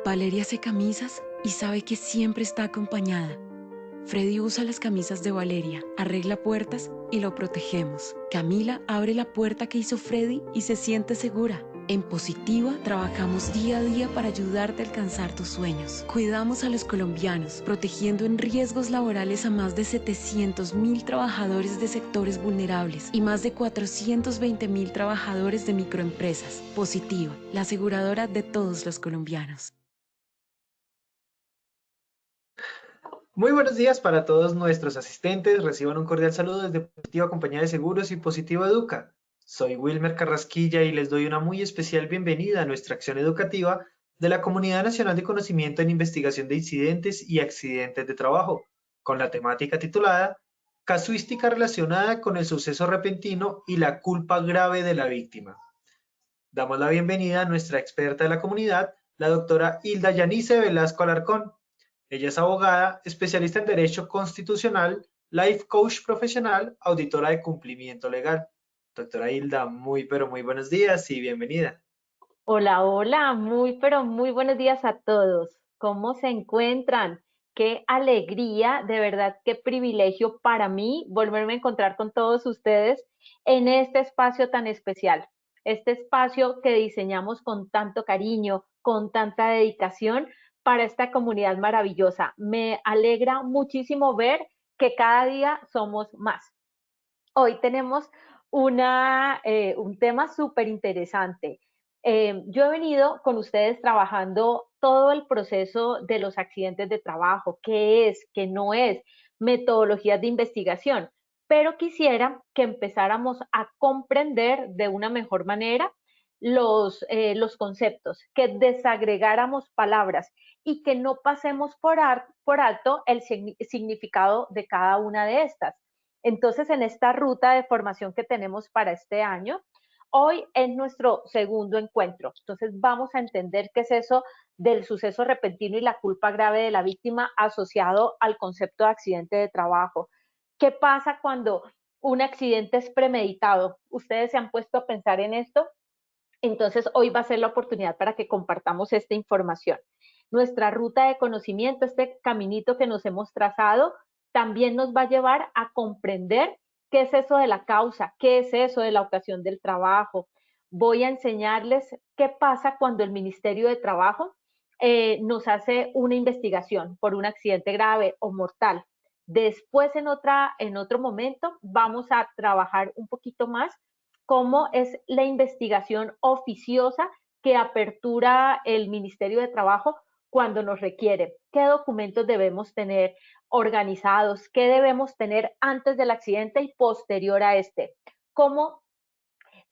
Valeria hace camisas y sabe que siempre está acompañada. Freddy usa las camisas de Valeria, arregla puertas y lo protegemos. Camila abre la puerta que hizo Freddy y se siente segura. En Positiva trabajamos día a día para ayudarte a alcanzar tus sueños. Cuidamos a los colombianos, protegiendo en riesgos laborales a más de 700.000 trabajadores de sectores vulnerables y más de 420.000 trabajadores de microempresas. Positiva, la aseguradora de todos los colombianos. Muy buenos días para todos nuestros asistentes. Reciban un cordial saludo desde Positiva Compañía de Seguros y Positivo Educa. Soy Wilmer Carrasquilla y les doy una muy especial bienvenida a nuestra acción educativa de la Comunidad Nacional de Conocimiento en Investigación de Incidentes y Accidentes de Trabajo, con la temática titulada Casuística relacionada con el suceso repentino y la culpa grave de la víctima. Damos la bienvenida a nuestra experta de la comunidad, la doctora Hilda Yanice Velasco Alarcón. Ella es abogada, especialista en Derecho Constitucional, Life Coach profesional, auditora de cumplimiento legal. Doctora Hilda, muy pero muy buenos días y bienvenida. Hola, hola, pero muy buenos días a todos. ¿Cómo se encuentran? Qué alegría, de verdad, qué privilegio para mí volverme a encontrar con todos ustedes en este espacio tan especial. Este espacio que diseñamos con tanto cariño, con tanta dedicación para esta comunidad maravillosa. Me alegra muchísimo ver que cada día somos más. Hoy tenemos un tema súper interesante. Yo he venido con ustedes trabajando todo el proceso de los accidentes de trabajo, qué es, qué no es, metodologías de investigación, pero quisiera que empezáramos a comprender de una mejor manera los conceptos, que desagregáramos palabras y que no pasemos por alto el significado de cada una de estas. Entonces, en esta ruta de formación que tenemos para este año, hoy es nuestro segundo encuentro. Entonces, vamos a entender qué es eso del suceso repentino y la culpa grave de la víctima asociado al concepto de accidente de trabajo. ¿Qué pasa cuando un accidente es premeditado? ¿Ustedes se han puesto a pensar en esto? Entonces, hoy va a ser la oportunidad para que compartamos esta información. Nuestra ruta de conocimiento, este caminito que nos hemos trazado, también nos va a llevar a comprender qué es eso de la causa, qué es eso de la ocasión del trabajo. Voy a enseñarles qué pasa cuando el Ministerio de Trabajo nos hace una investigación por un accidente grave o mortal. Después, en otro momento, vamos a trabajar un poquito más cómo es la investigación oficiosa que apertura el Ministerio de Trabajo cuando nos requiere, qué documentos debemos tener organizados, qué debemos tener antes del accidente y posterior a este, cómo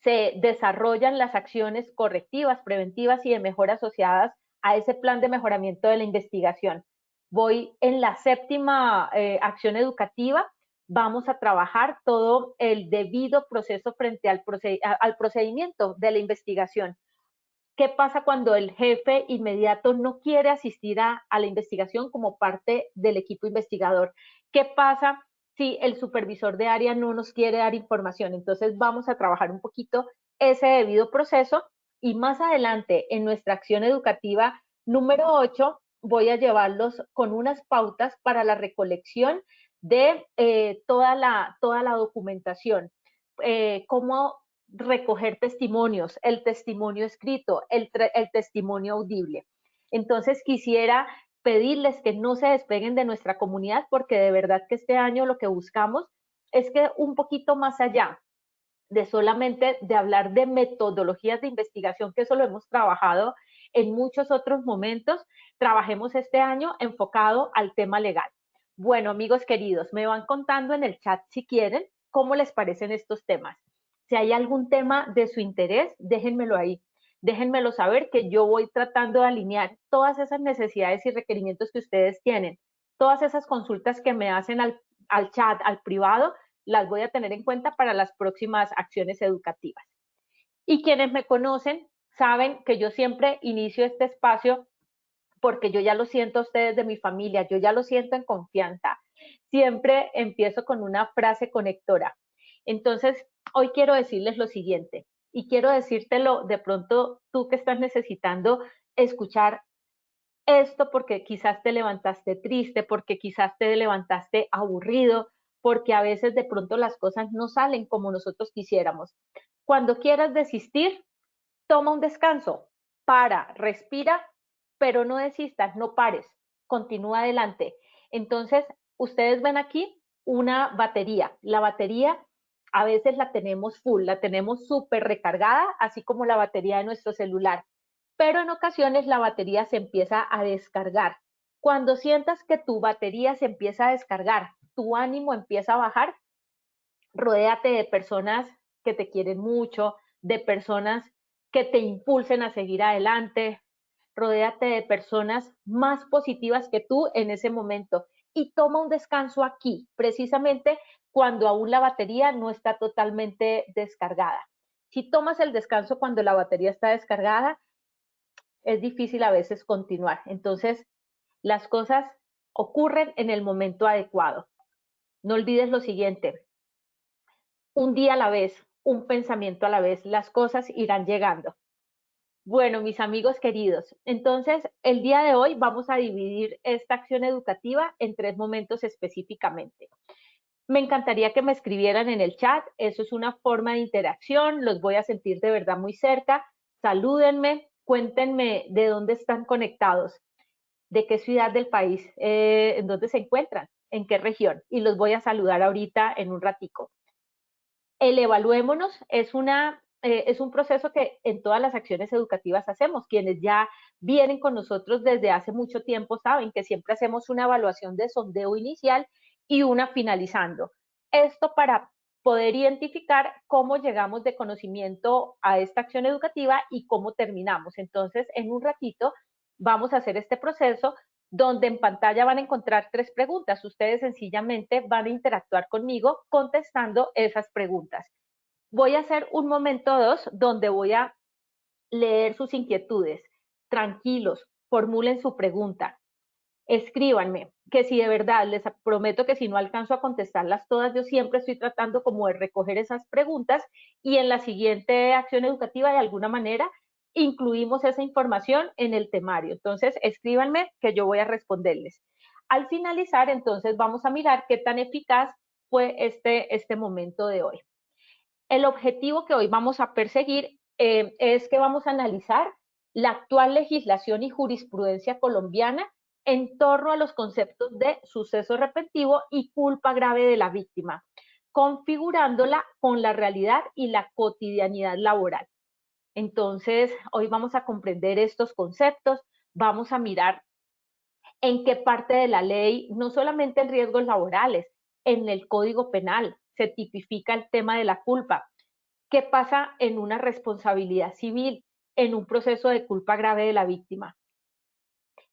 se desarrollan las acciones correctivas, preventivas y de mejora asociadas a ese plan de mejoramiento de la investigación. Voy en la séptima acción educativa, vamos a trabajar todo el debido proceso frente al procedimiento de la investigación. ¿Qué pasa cuando el jefe inmediato no quiere asistir a la investigación como parte del equipo investigador? ¿Qué pasa si el supervisor de área no nos quiere dar información? Entonces vamos a trabajar un poquito ese debido proceso y más adelante en nuestra acción educativa número 8 voy a llevarlos con unas pautas para la recolección de toda la documentación. Cómo recoger testimonios, el testimonio escrito, el testimonio audible. Entonces quisiera pedirles que no se despeguen de nuestra comunidad porque de verdad que este año lo que buscamos es que un poquito más allá de solamente de hablar de metodologías de investigación, que eso lo hemos trabajado en muchos otros momentos, trabajemos este año enfocado al tema legal. Bueno, amigos queridos, me van contando en el chat si quieren cómo les parecen estos temas. Si hay algún tema de su interés, déjenmelo ahí. Déjenmelo saber que yo voy tratando de alinear todas esas necesidades y requerimientos que ustedes tienen, todas esas consultas que me hacen al chat, al privado, las voy a tener en cuenta para las próximas acciones educativas. Y quienes me conocen saben que yo siempre inicio este espacio porque yo ya lo siento a ustedes de mi familia, yo ya lo siento en confianza. Siempre empiezo con una frase conectora. Entonces, hoy quiero decirles lo siguiente, y quiero decírtelo de pronto tú que estás necesitando escuchar Esto porque quizás te levantaste triste, porque quizás te levantaste aburrido, porque a veces de pronto las cosas no salen como nosotros quisiéramos. Cuando quieras desistir, toma un descanso, para, respira, pero no desistas, no pares, continúa adelante. Entonces, ustedes ven aquí una batería. La batería a veces la tenemos full, la tenemos súper recargada, así como la batería de nuestro celular. Pero en ocasiones la batería se empieza a descargar. Cuando sientas que tu batería se empieza a descargar, tu ánimo empieza a bajar, rodéate de personas que te quieren mucho, de personas que te impulsen a seguir adelante, rodéate de personas más positivas que tú en ese momento y toma un descanso aquí, precisamente cuando aún la batería no está totalmente descargada. Si tomas el descanso cuando la batería está descargada, es difícil a veces continuar. Entonces, las cosas ocurren en el momento adecuado. No olvides lo siguiente, un día a la vez, un pensamiento a la vez, las cosas irán llegando. Bueno, mis amigos queridos, entonces el día de hoy vamos a dividir esta acción educativa en 3 momentos específicamente. Me encantaría que me escribieran en el chat, eso es una forma de interacción, los voy a sentir de verdad muy cerca. Salúdenme, cuéntenme de dónde están conectados, de qué ciudad del país, en dónde se encuentran, en qué región, y los voy a saludar ahorita en un ratico. El evaluémonos es un proceso que en todas las acciones educativas hacemos. Quienes ya vienen con nosotros desde hace mucho tiempo saben que siempre hacemos una evaluación de sondeo inicial y una finalizando. Esto para poder identificar cómo llegamos de conocimiento a esta acción educativa y cómo terminamos. Entonces, en un ratito vamos a hacer este proceso donde en pantalla van a encontrar 3 preguntas. Ustedes sencillamente van a interactuar conmigo contestando esas preguntas. Voy a hacer un momento 2 donde voy a leer sus inquietudes. Tranquilos, formulen su pregunta. Escríbanme, que si de verdad les prometo que si no alcanzo a contestarlas todas, yo siempre estoy tratando como de recoger esas preguntas y en la siguiente acción educativa de alguna manera incluimos esa información en el temario. Entonces, escríbanme que yo voy a responderles. Al finalizar, entonces vamos a mirar qué tan eficaz fue este momento de hoy. El objetivo que hoy vamos a perseguir es que vamos a analizar la actual legislación y jurisprudencia colombiana en torno a los conceptos de suceso repentino y culpa grave de la víctima, configurándola con la realidad y la cotidianidad laboral. Entonces, hoy vamos a comprender estos conceptos, vamos a mirar en qué parte de la ley, no solamente en riesgos laborales, en el Código Penal se tipifica el tema de la culpa. ¿Qué pasa en una responsabilidad civil, en un proceso de culpa grave de la víctima?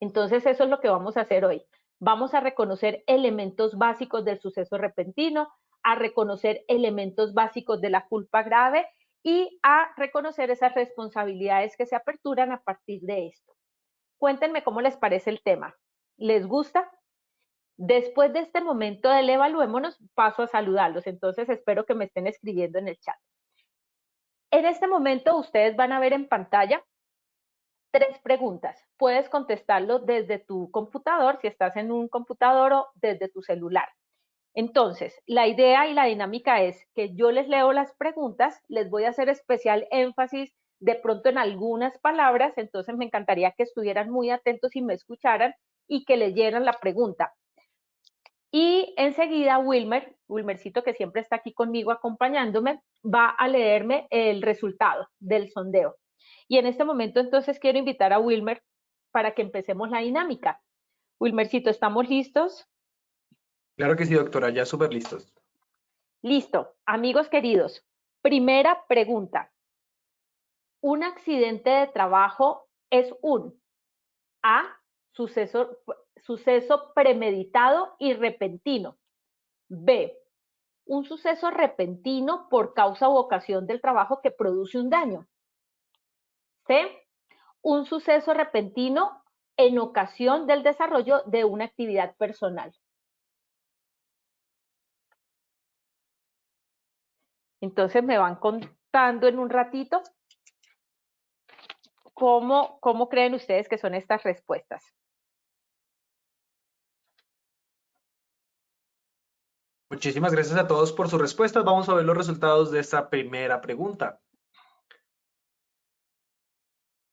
Entonces, eso es lo que vamos a hacer hoy. Vamos a reconocer elementos básicos del suceso repentino, a reconocer elementos básicos de la culpa grave y a reconocer esas responsabilidades que se aperturan a partir de esto. Cuéntenme cómo les parece el tema. ¿Les gusta? Después de este momento del evaluémonos, paso a saludarlos. Entonces, espero que me estén escribiendo en el chat. En este momento, ustedes van a ver en pantalla 3 preguntas. Puedes contestarlo desde tu computador, si estás en un computador o desde tu celular. Entonces, la idea y la dinámica es que yo les leo las preguntas, les voy a hacer especial énfasis de pronto en algunas palabras, entonces me encantaría que estuvieran muy atentos y me escucharan y que leyeran la pregunta. Y enseguida Wilmercito, que siempre está aquí conmigo acompañándome, va a leerme el resultado del sondeo. Y en este momento entonces quiero invitar a Wilmer para que empecemos la dinámica. Wilmercito, ¿estamos listos? Claro que sí, doctora, ya súper listos. Listo. Amigos queridos, primera pregunta. Un accidente de trabajo es un A, suceso premeditado y repentino. B, un suceso repentino por causa u ocasión del trabajo que produce un daño. C, un suceso repentino en ocasión del desarrollo de una actividad personal. Entonces me van contando en un ratito cómo creen ustedes que son estas respuestas. Muchísimas gracias a todos por sus respuestas. Vamos a ver los resultados de esta primera pregunta.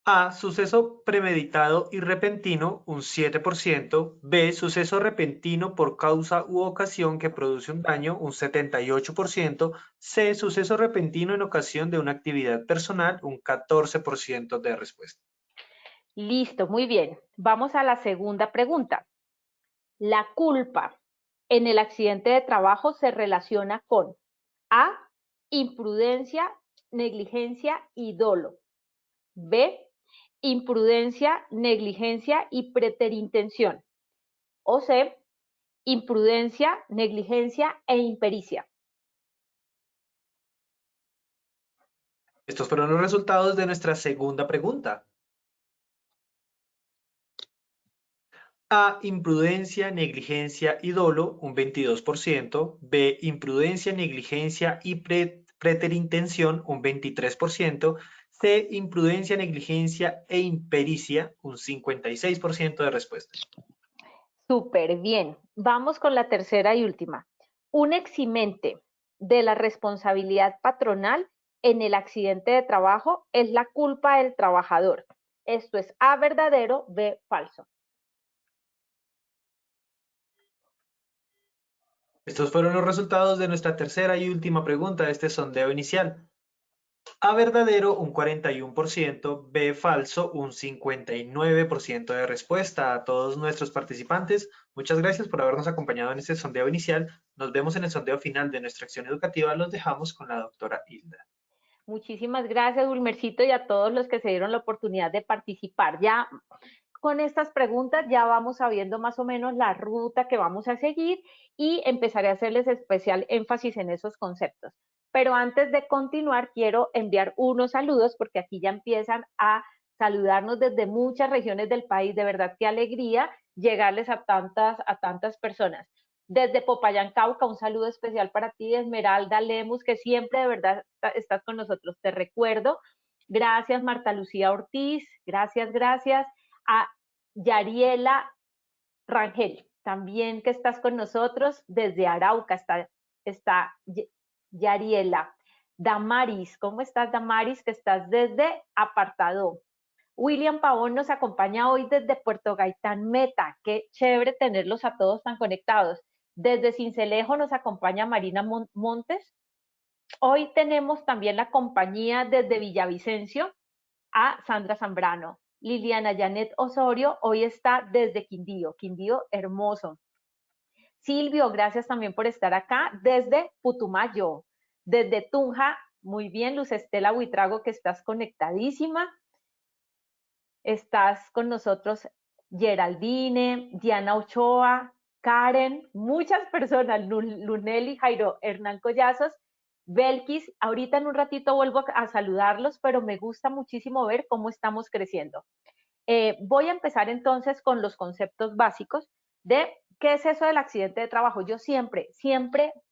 A, suceso premeditado y repentino, un 7%. B, suceso repentino por causa u ocasión que produce un daño, un 78%. C, suceso repentino en ocasión de una actividad personal, un 14% de respuesta. Listo, muy bien. Vamos a la segunda pregunta. La culpa en el accidente de trabajo se relaciona con A, imprudencia, negligencia y dolo. B, imprudencia, negligencia y preterintención. O C, imprudencia, negligencia e impericia. Estos fueron los resultados de nuestra segunda pregunta. A, imprudencia, negligencia y dolo, un 22%. B, imprudencia, negligencia y preterintención, un 23%. C, imprudencia, negligencia e impericia, un 56% de respuestas. Súper bien. Vamos con la tercera y última. Un eximente de la responsabilidad patronal en el accidente de trabajo es la culpa del trabajador. Esto es A, verdadero, B, falso. Estos fueron los resultados de nuestra tercera y última pregunta de este sondeo inicial. A, verdadero, un 41%, B, falso, un 59% de respuesta. A todos nuestros participantes, muchas gracias por habernos acompañado en este sondeo inicial. Nos vemos en el sondeo final de nuestra acción educativa. Los dejamos con la doctora Hilda. Muchísimas gracias, Wilmercito, y a todos los que se dieron la oportunidad de participar. Ya con estas preguntas ya vamos sabiendo más o menos la ruta que vamos a seguir y empezaré a hacerles especial énfasis en esos conceptos. Pero antes de continuar, quiero enviar unos saludos porque aquí ya empiezan a saludarnos desde muchas regiones del país. De verdad, qué alegría llegarles a tantas personas. Desde Popayán, Cauca, un saludo especial para ti, Esmeralda Lemus, que siempre de verdad estás con nosotros. Te recuerdo. Gracias, Marta Lucía Ortiz. Gracias. A Yariela Rangel, también que estás con nosotros desde Arauca, está Yariela. Damaris, ¿cómo estás, Damaris? Que estás desde Apartado. William Pavón nos acompaña hoy desde Puerto Gaitán Meta. Qué chévere tenerlos a todos tan conectados. Desde Cincelejo nos acompaña Marina Montes. Hoy tenemos también la compañía desde Villavicencio a Sandra Zambrano. Liliana Janet Osorio hoy está desde Quindío hermoso. Silvio, gracias también por estar acá desde Putumayo. Desde Tunja, muy bien, Luz Estela Buitrago, que estás conectadísima. Estás con nosotros Geraldine, Diana Ochoa, Karen, muchas personas, Lunelli, Jairo, Hernán Collazos, Belkis. Ahorita en un ratito vuelvo a saludarlos, pero me gusta muchísimo ver cómo estamos creciendo. Voy a empezar entonces con los conceptos básicos de qué es eso del accidente de trabajo. Yo siempre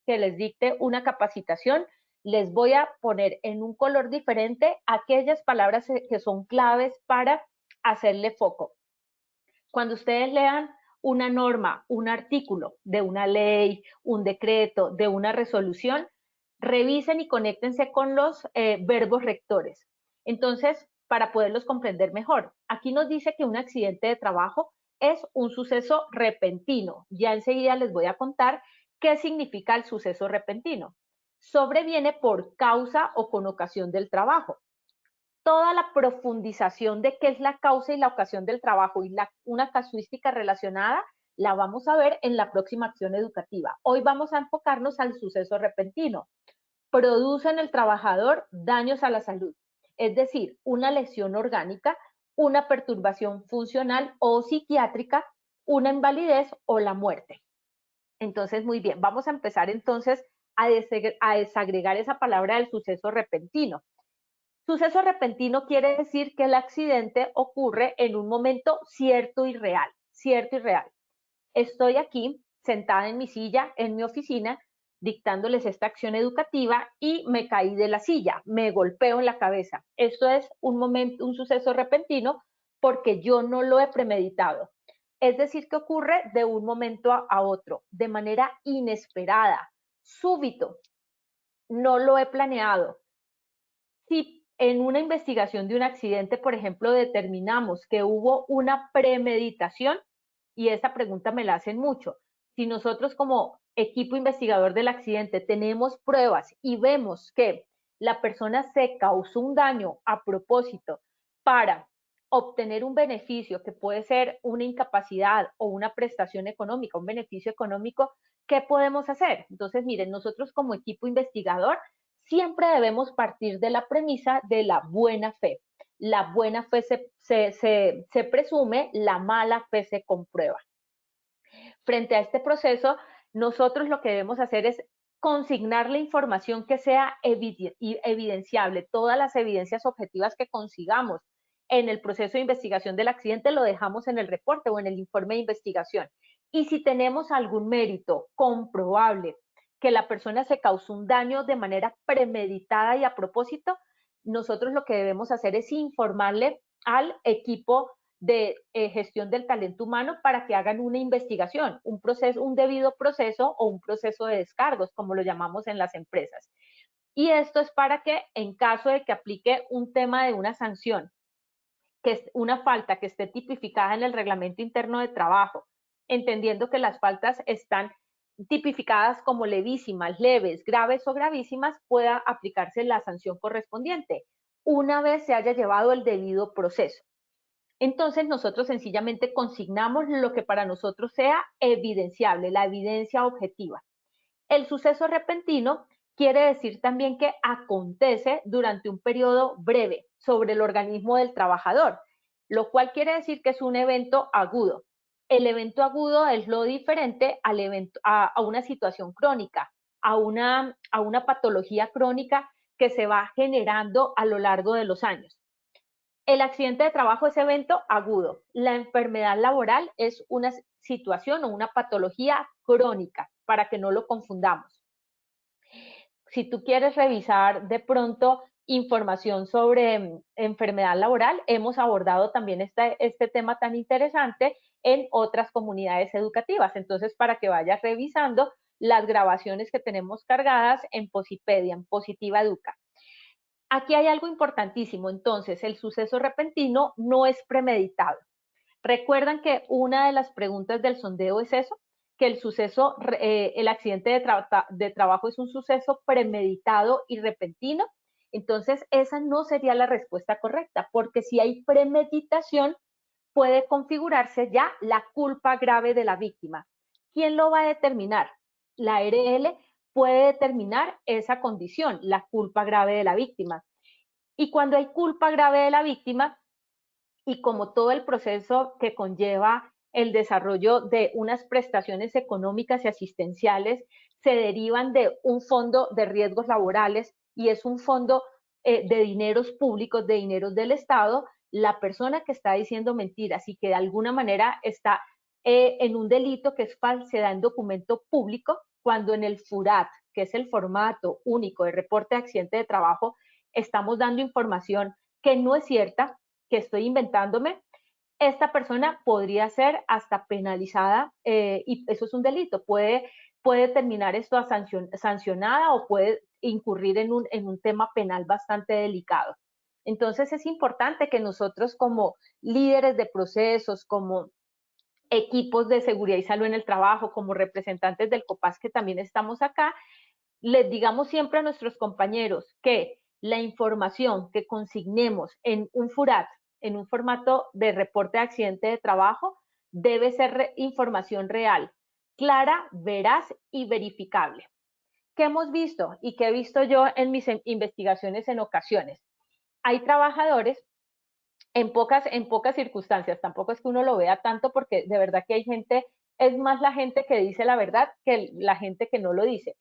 que les dicte una capacitación, les voy a poner en un color diferente aquellas palabras que son claves para hacerle foco. Cuando ustedes lean una norma, un artículo de una ley, un decreto, de una resolución, revisen y conéctense con los verbos rectores. Entonces, para poderlos comprender mejor, aquí nos dice que un accidente de trabajo es un suceso repentino. Ya enseguida les voy a contar qué significa el suceso repentino. Sobreviene por causa o con ocasión del trabajo. Toda la profundización de qué es la causa y la ocasión del trabajo y una casuística relacionada la vamos a ver en la próxima acción educativa. Hoy vamos a enfocarnos al suceso repentino. Produce en el trabajador daños a la salud, es decir, una lesión orgánica, una perturbación funcional o psiquiátrica, una invalidez o la muerte. Entonces, muy bien, vamos a empezar entonces a desagregar esa palabra del suceso repentino. Suceso repentino quiere decir que el accidente ocurre en un momento cierto y real. Estoy aquí sentada en mi silla, en mi oficina, dictándoles esta acción educativa y me caí de la silla, me golpeo en la cabeza. Esto es un suceso repentino porque yo no lo he premeditado. Es decir, que ocurre de un momento a otro, de manera inesperada. súbito, no lo he planeado. Si en una investigación de un accidente, por ejemplo, determinamos que hubo una premeditación, y esa pregunta me la hacen mucho, si nosotros como equipo investigador del accidente tenemos pruebas y vemos que la persona se causó un daño a propósito para obtener un beneficio que puede ser una incapacidad o una prestación económica, un beneficio económico, ¿qué podemos hacer? Entonces, miren, nosotros como equipo investigador siempre debemos partir de la premisa de la buena fe. La buena fe se presume, la mala fe se comprueba. Frente a este proceso, nosotros lo que debemos hacer es consignar la información que sea evidenciable. Todas las evidencias objetivas que consigamos en el proceso de investigación del accidente lo dejamos en el reporte o en el informe de investigación. Y si tenemos algún mérito comprobable que la persona se causó un daño de manera premeditada y a propósito, nosotros lo que debemos hacer es informarle al equipo de gestión del talento humano para que hagan una investigación, un proceso, un debido proceso o un proceso de descargos, como lo llamamos en las empresas. Y esto es para que en caso de que aplique un tema de una sanción, que es una falta que esté tipificada en el reglamento interno de trabajo, entendiendo que las faltas están tipificadas como levísimas, leves, graves o gravísimas, pueda aplicarse la sanción correspondiente, una vez se haya llevado el debido proceso. Entonces nosotros sencillamente consignamos lo que para nosotros sea evidenciable, la evidencia objetiva. El suceso repentino quiere decir también que acontece durante un periodo breve sobre el organismo del trabajador, lo cual quiere decir que es un evento agudo. El evento agudo es lo diferente al evento, a una situación crónica, a una patología crónica que se va generando a lo largo de los años. El accidente de trabajo es evento agudo. La enfermedad laboral es una situación o una patología crónica, para que no lo confundamos. Si tú quieres revisar de pronto información sobre enfermedad laboral, hemos abordado también este tema tan interesante en otras comunidades educativas. Entonces, para que vayas revisando las grabaciones que tenemos cargadas en Posipedia, en Positiva Educa. Aquí hay algo importantísimo, entonces, el suceso repentino no es premeditado. Recuerdan que una de las preguntas del sondeo es eso, que el accidente de trabajo es un suceso premeditado y repentino. Entonces, esa no sería la respuesta correcta, porque si hay premeditación, puede configurarse ya la culpa grave de la víctima. ¿Quién lo va a determinar? La ARL puede determinar esa condición, la culpa grave de la víctima. Y cuando hay culpa grave de la víctima, y como todo el proceso que conlleva el desarrollo de unas prestaciones económicas y asistenciales, se derivan de un fondo de riesgos laborales y es un fondo de dineros públicos, de dineros del Estado, la persona que está diciendo mentiras y que de alguna manera está en un delito que es falsedad en documento público, cuando en el FURAT, que es el formato único de reporte de accidente de trabajo, estamos dando información que no es cierta, que estoy inventándome, esta persona podría ser hasta penalizada y eso es un delito. Puede terminar esto a sancionada o puede incurrir en un tema penal bastante delicado. Entonces es importante que nosotros como líderes de procesos, como equipos de seguridad y salud en el trabajo, como representantes del COPAS que también estamos acá, les digamos siempre a nuestros compañeros que la información que consignemos en un FURAT, en un formato de reporte de accidente de trabajo, debe ser información real, clara, veraz y verificable. ¿Qué hemos visto y qué he visto yo en mis investigaciones en ocasiones? Hay trabajadores en pocas circunstancias, tampoco es que uno lo vea tanto porque de verdad que hay gente, es más la gente que dice la verdad que la gente que no lo dice.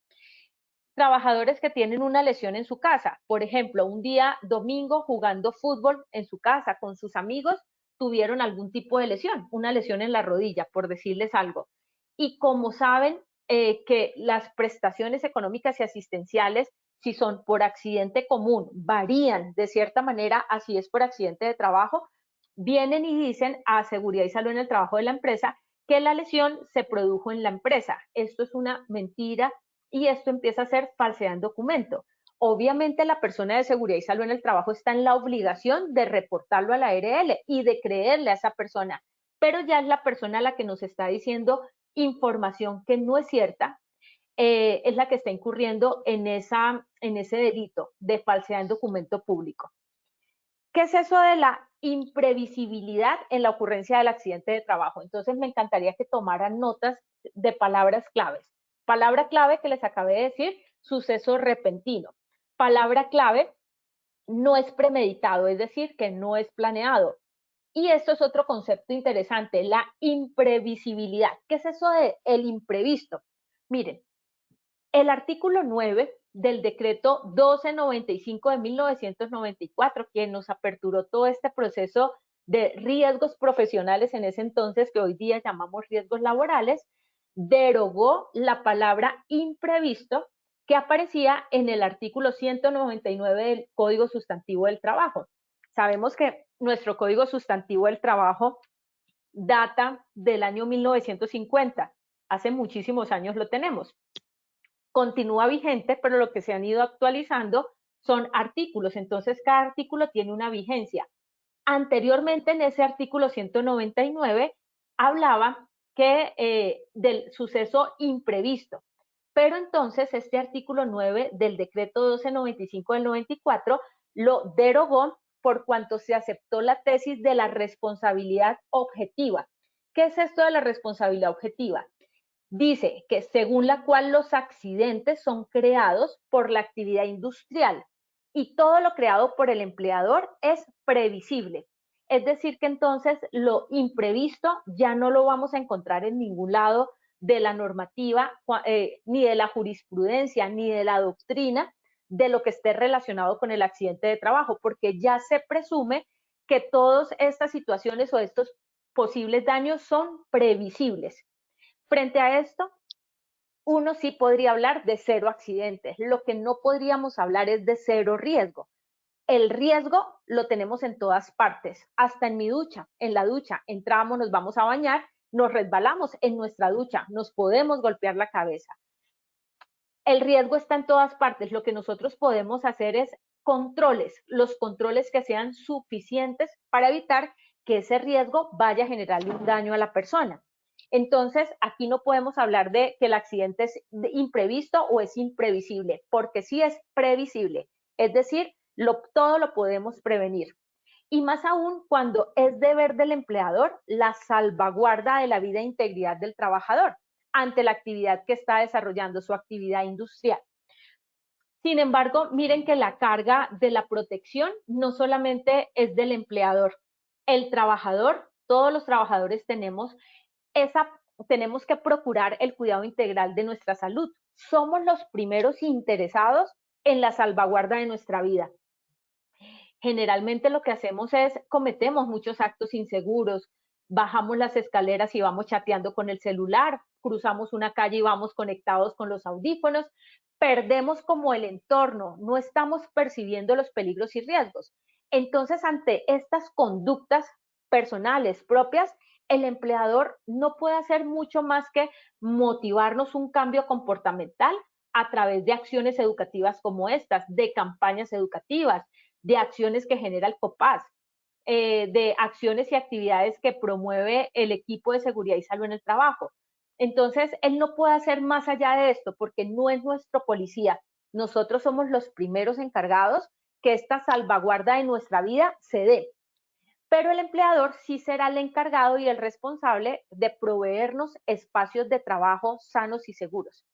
Trabajadores que tienen una lesión en su casa, por ejemplo, un día domingo jugando fútbol en su casa con sus amigos, tuvieron algún tipo de lesión, una lesión en la rodilla, por decirles algo. Y como saben que las prestaciones económicas y asistenciales, si son por accidente común, varían de cierta manera, así es por accidente de trabajo, vienen y dicen a Seguridad y Salud en el Trabajo de la empresa que la lesión se produjo en la empresa. Esto es una mentira y esto empieza a ser falsedad en documento. Obviamente la persona de seguridad y salud en el trabajo está en la obligación de reportarlo a la ARL y de creerle a esa persona, pero ya es la persona la que nos está diciendo información que no es cierta, es la que está incurriendo en ese delito de falsedad en documento público. ¿Qué es eso de la imprevisibilidad en la ocurrencia del accidente de trabajo? Entonces me encantaría que tomaran notas de palabras claves. Palabra clave que les acabé de decir, suceso repentino. Palabra clave, no es premeditado, es decir, que no es planeado. Y esto es otro concepto interesante, la imprevisibilidad. ¿Qué es eso de el imprevisto? Miren, el artículo 9 del decreto 1295 de 1994, quien nos aperturó todo este proceso de riesgos profesionales en ese entonces, que hoy día llamamos riesgos laborales, derogó la palabra imprevisto que aparecía en el artículo 199 del Código Sustantivo del Trabajo. Sabemos que nuestro Código Sustantivo del Trabajo data del año 1950, hace muchísimos años lo tenemos. Continúa vigente, pero lo que se han ido actualizando son artículos, entonces cada artículo tiene una vigencia. Anteriormente en ese artículo 199 hablaba del suceso imprevisto, pero entonces este artículo 9 del decreto 1295 del 94 lo derogó por cuanto se aceptó la tesis de la responsabilidad objetiva. ¿Qué es esto de la responsabilidad objetiva? Dice que según la cual los accidentes son creados por la actividad industrial y todo lo creado por el empleador es previsible. Es decir, que entonces lo imprevisto ya no lo vamos a encontrar en ningún lado de la normativa, ni de la jurisprudencia, ni de la doctrina de lo que esté relacionado con el accidente de trabajo, porque ya se presume que todas estas situaciones o estos posibles daños son previsibles. Frente a esto, uno sí podría hablar de cero accidentes. Lo que no podríamos hablar es de cero riesgo. El riesgo lo tenemos en todas partes, hasta en mi ducha. En la ducha entramos, nos vamos a bañar, nos resbalamos en nuestra ducha, nos podemos golpear la cabeza. El riesgo está en todas partes. Lo que nosotros podemos hacer es controles, los controles que sean suficientes para evitar que ese riesgo vaya a generarle un daño a la persona. Entonces, aquí no podemos hablar de que el accidente es imprevisto o es imprevisible, porque sí es previsible. Es decir, todo lo podemos prevenir. Y más aún cuando es deber del empleador la salvaguarda de la vida e integridad del trabajador ante la actividad que está desarrollando, su actividad industrial. Sin embargo, miren que la carga de la protección no solamente es del empleador. El trabajador, todos los trabajadores tenemos que procurar el cuidado integral de nuestra salud. Somos los primeros interesados en la salvaguarda de nuestra vida. Generalmente lo que hacemos es cometemos muchos actos inseguros, bajamos las escaleras y vamos chateando con el celular, cruzamos una calle y vamos conectados con los audífonos, perdemos como el entorno, no estamos percibiendo los peligros y riesgos. Entonces, ante estas conductas personales propias, el empleador no puede hacer mucho más que motivarnos un cambio comportamental a través de acciones educativas como estas, de campañas educativas, de acciones que genera el COPAS, de acciones y actividades que promueve el equipo de seguridad y salud en el trabajo. Entonces, él no puede hacer más allá de esto porque no es nuestro policía. Nosotros somos los primeros encargados que esta salvaguarda de nuestra vida se dé. Pero el empleador sí será el encargado y el responsable de proveernos espacios de trabajo sanos y seguros.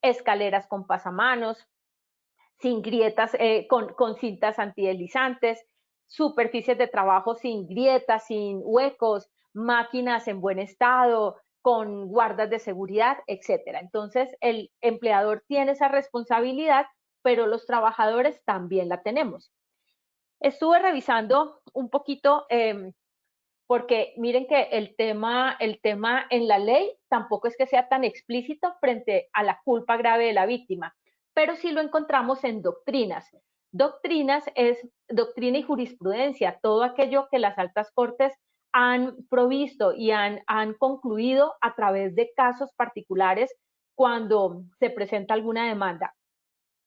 Escaleras con pasamanos, sin grietas, con cintas antideslizantes, superficies de trabajo sin grietas, sin huecos, máquinas en buen estado, con guardas de seguridad, etcétera. Entonces, el empleador tiene esa responsabilidad, pero los trabajadores también la tenemos. Estuve revisando un poquito, porque miren que el tema en la ley tampoco es que sea tan explícito frente a la culpa grave de la víctima, pero sí lo encontramos en doctrinas. Doctrinas es doctrina y jurisprudencia, todo aquello que las altas cortes han provisto y han concluido a través de casos particulares cuando se presenta alguna demanda.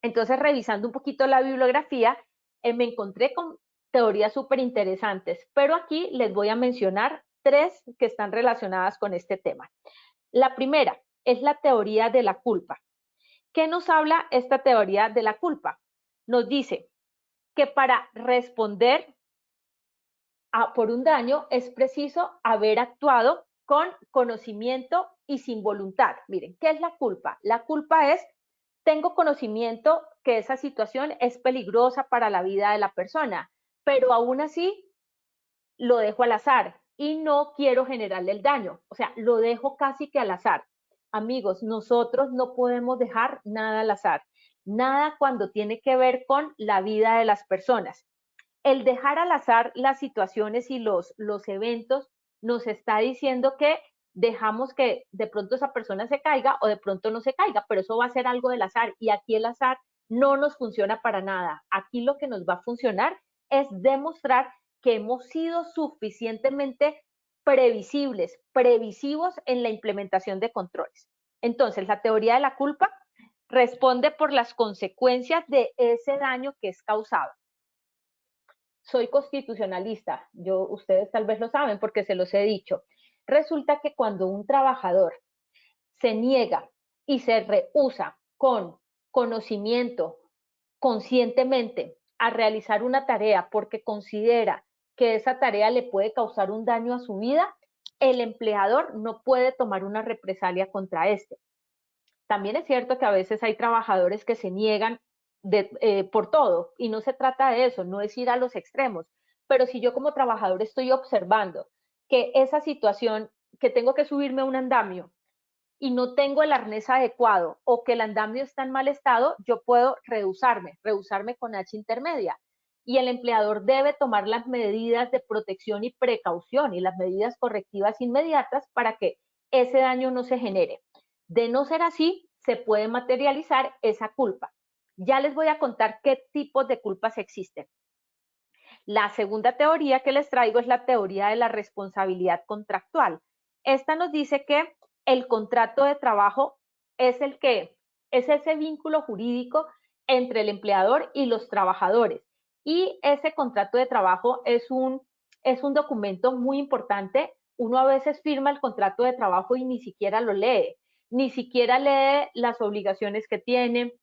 Entonces, revisando un poquito la bibliografía, me encontré con teorías súper interesantes, pero aquí les voy a mencionar 3 que están relacionadas con este tema. La primera es la teoría de la culpa. ¿Qué nos habla esta teoría de la culpa? Nos dice que para responder por un daño es preciso haber actuado con conocimiento y sin voluntad. Miren, ¿qué es la culpa? La culpa es, tengo conocimiento que esa situación es peligrosa para la vida de la persona, pero aún así lo dejo al azar y no quiero generarle el daño. O sea, lo dejo casi que al azar. Amigos, nosotros no podemos dejar nada al azar. Nada cuando tiene que ver con la vida de las personas. El dejar al azar las situaciones y los eventos nos está diciendo que dejamos que de pronto esa persona se caiga o de pronto no se caiga, pero eso va a ser algo del azar y aquí el azar no nos funciona para nada. Aquí lo que nos va a funcionar es demostrar que hemos sido suficientemente previsibles, previsivos en la implementación de controles. Entonces, la teoría de la culpa responde por las consecuencias de ese daño que es causado. Soy constitucionalista, ustedes tal vez lo saben porque se los he dicho. Resulta que cuando un trabajador se niega y se rehúsa con conocimiento, conscientemente, a realizar una tarea porque considera que esa tarea le puede causar un daño a su vida, el empleador no puede tomar una represalia contra este. También es cierto que a veces hay trabajadores que se niegan por todo y no se trata de eso, no es ir a los extremos, pero si yo como trabajador estoy observando que esa situación, que tengo que subirme a un andamio y no tengo el arnés adecuado o que el andamio está en mal estado, yo puedo rehusarme con H intermedia. Y el empleador debe tomar las medidas de protección y precaución y las medidas correctivas inmediatas para que ese daño no se genere. De no ser así, se puede materializar esa culpa. Ya les voy a contar qué tipos de culpas existen. La segunda teoría que les traigo es la teoría de la responsabilidad contractual. Esta nos dice que el contrato de trabajo es ese vínculo jurídico entre el empleador y los trabajadores. Y ese contrato de trabajo es un documento muy importante. Uno a veces firma el contrato de trabajo y ni siquiera lo lee, ni siquiera lee las obligaciones que tiene,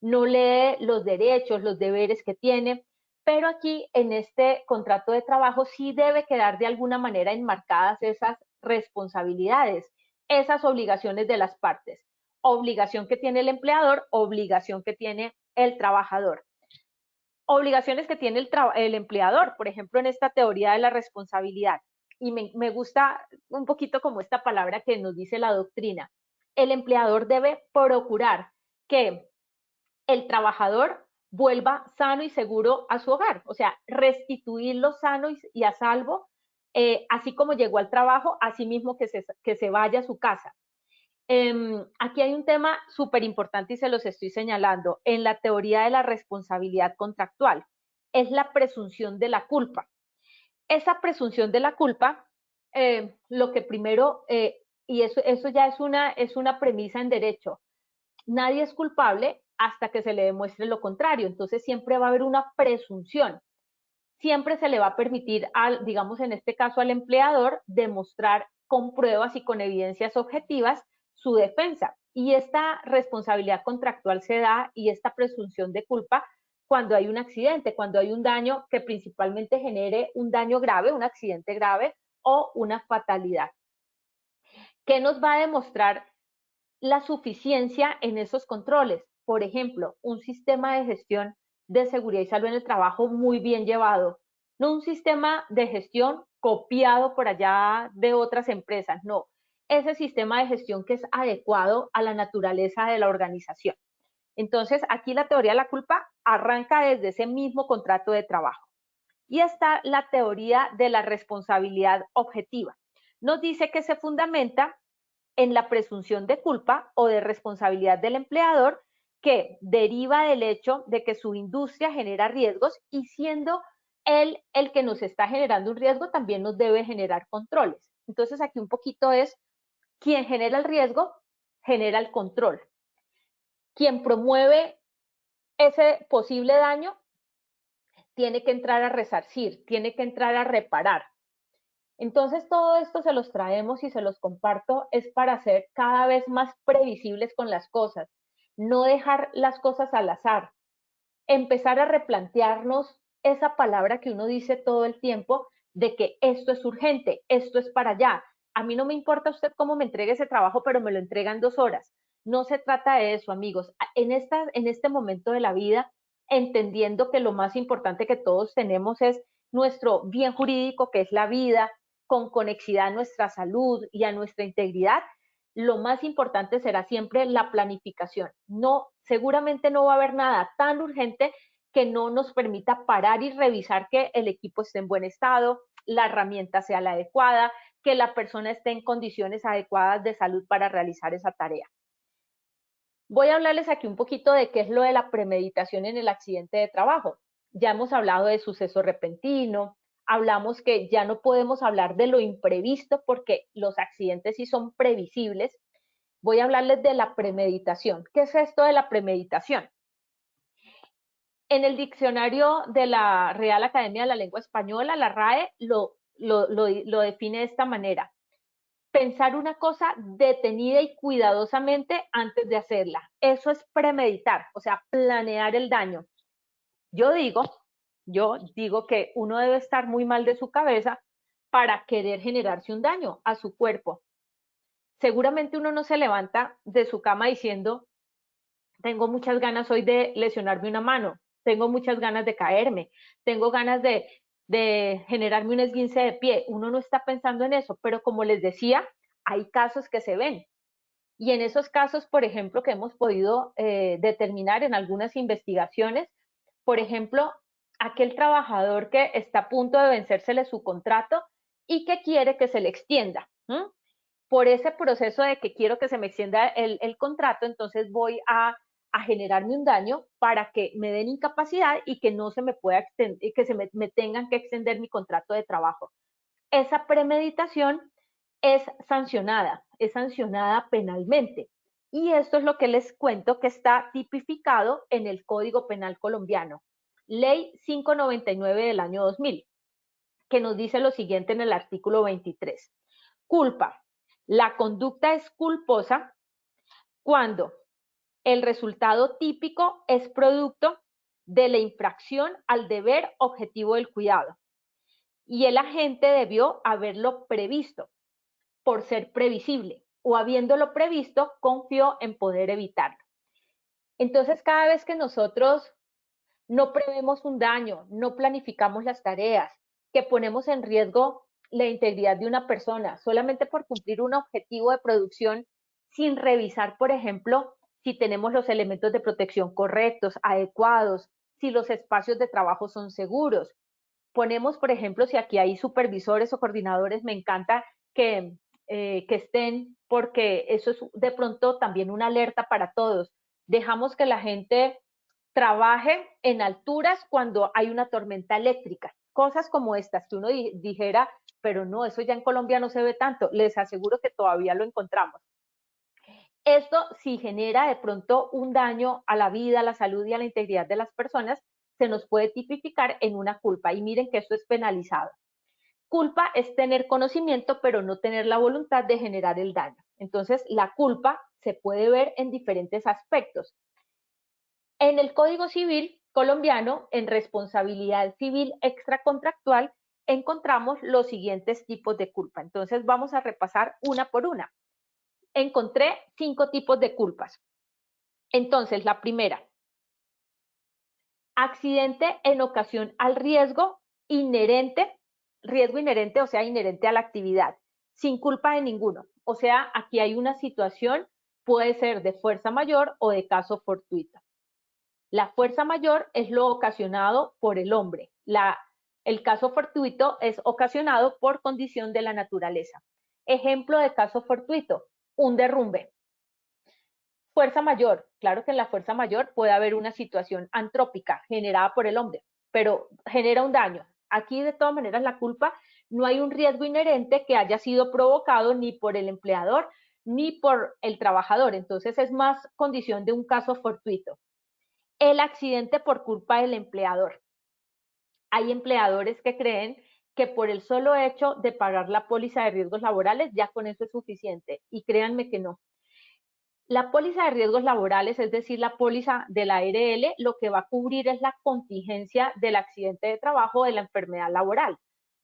no lee los derechos, los deberes que tiene, pero aquí en este contrato de trabajo sí debe quedar de alguna manera enmarcadas esas responsabilidades, esas obligaciones de las partes. Obligación que tiene el empleador, obligación que tiene el trabajador. Obligaciones que tiene el empleador, por ejemplo, en esta teoría de la responsabilidad. Y me gusta un poquito como esta palabra que nos dice la doctrina. El empleador debe procurar que el trabajador vuelva sano y seguro a su hogar, o sea, restituirlo sano y a salvo, así como llegó al trabajo, así mismo que se vaya a su casa. Aquí hay un tema súper importante y se los estoy señalando en la teoría de la responsabilidad contractual, es la presunción de la culpa. Esa presunción de la culpa, lo que primero, y eso ya es una premisa en derecho, nadie es culpable hasta que se le demuestre lo contrario. Entonces siempre va a haber una presunción. Siempre se le va a permitir, digamos en este caso al empleador, demostrar con pruebas y con evidencias objetivas su defensa. Y esta responsabilidad contractual se da y esta presunción de culpa cuando hay un accidente, cuando hay un daño que principalmente genere un daño grave, un accidente grave o una fatalidad. ¿Qué nos va a demostrar la suficiencia en esos controles? Por ejemplo, un sistema de gestión de seguridad y salud en el trabajo muy bien llevado, no un sistema de gestión copiado por allá de otras empresas, no, ese sistema de gestión que es adecuado a la naturaleza de la organización. Entonces, aquí la teoría de la culpa arranca desde ese mismo contrato de trabajo. Y está la teoría de la responsabilidad objetiva. Nos dice que se fundamenta en la presunción de culpa o de responsabilidad del empleador que deriva del hecho de que su industria genera riesgos y siendo él el que nos está generando un riesgo, también nos debe generar controles. Entonces aquí un poquito es quién genera el riesgo, genera el control. Quien promueve ese posible daño tiene que entrar a resarcir, tiene que entrar a reparar. Entonces todo esto se los traemos y se los comparto es para ser cada vez más previsibles con las cosas, no dejar las cosas al azar, empezar a replantearnos esa palabra que uno dice todo el tiempo de que esto es urgente, esto es para allá. A mí no me importa usted cómo me entregue ese trabajo, pero me lo entrega en 2 horas. No se trata de eso, amigos. En este momento de la vida, entendiendo que lo más importante que todos tenemos es nuestro bien jurídico, que es la vida, con conexidad a nuestra salud y a nuestra integridad, lo más importante será siempre la planificación. No, seguramente no va a haber nada tan urgente que no nos permita parar y revisar que el equipo esté en buen estado, la herramienta sea la adecuada, que la persona esté en condiciones adecuadas de salud para realizar esa tarea. Voy a hablarles aquí un poquito de qué es lo de la premeditación en el accidente de trabajo. Ya hemos hablado de suceso repentino, hablamos que ya no podemos hablar de lo imprevisto porque los accidentes sí son previsibles. Voy a hablarles de la premeditación. ¿Qué es esto de la premeditación? En el diccionario de la Real Academia de la Lengua Española, la RAE, lo define de esta manera. Pensar una cosa detenida y cuidadosamente antes de hacerla. Eso es premeditar, o sea, planear el daño. Yo digo que uno debe estar muy mal de su cabeza para querer generarse un daño a su cuerpo. Seguramente uno no se levanta de su cama diciendo, tengo muchas ganas hoy de lesionarme una mano, tengo muchas ganas de caerme, tengo ganas de generarme un esguince de pie. Uno no está pensando en eso, pero como les decía, hay casos que se ven. Y en esos casos, por ejemplo, que hemos podido determinar en algunas investigaciones, por ejemplo, aquel trabajador que está a punto de vencérsele su contrato y que quiere que se le extienda. Por ese proceso de que quiero que se me extienda el contrato, entonces voy a generarme un daño para que me den incapacidad y que no se me pueda extender, que me tengan que extender mi contrato de trabajo. Esa premeditación es sancionada penalmente. Y esto es lo que les cuento que está tipificado en el Código Penal colombiano, Ley 599 del año 2000, que nos dice lo siguiente en el artículo 23. Culpa. La conducta es culposa cuando el resultado típico es producto de la infracción al deber objetivo del cuidado y el agente debió haberlo previsto por ser previsible o habiéndolo previsto confió en poder evitarlo. Entonces, cada vez que nosotros no prevemos un daño, no planificamos las tareas, que ponemos en riesgo la integridad de una persona solamente por cumplir un objetivo de producción sin revisar, por ejemplo, si tenemos los elementos de protección correctos, adecuados, si los espacios de trabajo son seguros. Ponemos, por ejemplo, si aquí hay supervisores o coordinadores, me encanta que estén, porque eso es de pronto también una alerta para todos. Dejamos que la gente trabaje en alturas cuando hay una tormenta eléctrica. Cosas como estas que uno dijera, pero no, eso ya en Colombia no se ve tanto. Les aseguro que todavía lo encontramos. Esto si genera de pronto un daño a la vida, a la salud y a la integridad de las personas, se nos puede tipificar en una culpa. Y miren que esto es penalizado. Culpa es tener conocimiento, pero no tener la voluntad de generar el daño. Entonces, la culpa se puede ver en diferentes aspectos. En el Código Civil colombiano, en responsabilidad civil extracontractual, encontramos los siguientes tipos de culpa. Entonces, vamos a repasar una por una. Encontré 5 tipos de culpas. Entonces, la primera, accidente en ocasión al riesgo inherente, o sea, inherente a la actividad, sin culpa de ninguno. O sea, aquí hay una situación, puede ser de fuerza mayor o de caso fortuito. La fuerza mayor es lo ocasionado por el hombre. El caso fortuito es ocasionado por condición de la naturaleza. Ejemplo de caso fortuito, un derrumbe. Fuerza mayor, claro que en la fuerza mayor puede haber una situación antrópica generada por el hombre, pero genera un daño. Aquí de todas maneras la culpa, no hay un riesgo inherente que haya sido provocado ni por el empleador ni por el trabajador. Entonces es más condición de un caso fortuito. El accidente por culpa del empleador. Hay empleadores que creen que por el solo hecho de pagar la póliza de riesgos laborales ya con eso es suficiente. Y créanme que no. La póliza de riesgos laborales, es decir, la póliza de la ARL, lo que va a cubrir es la contingencia del accidente de trabajo o de la enfermedad laboral.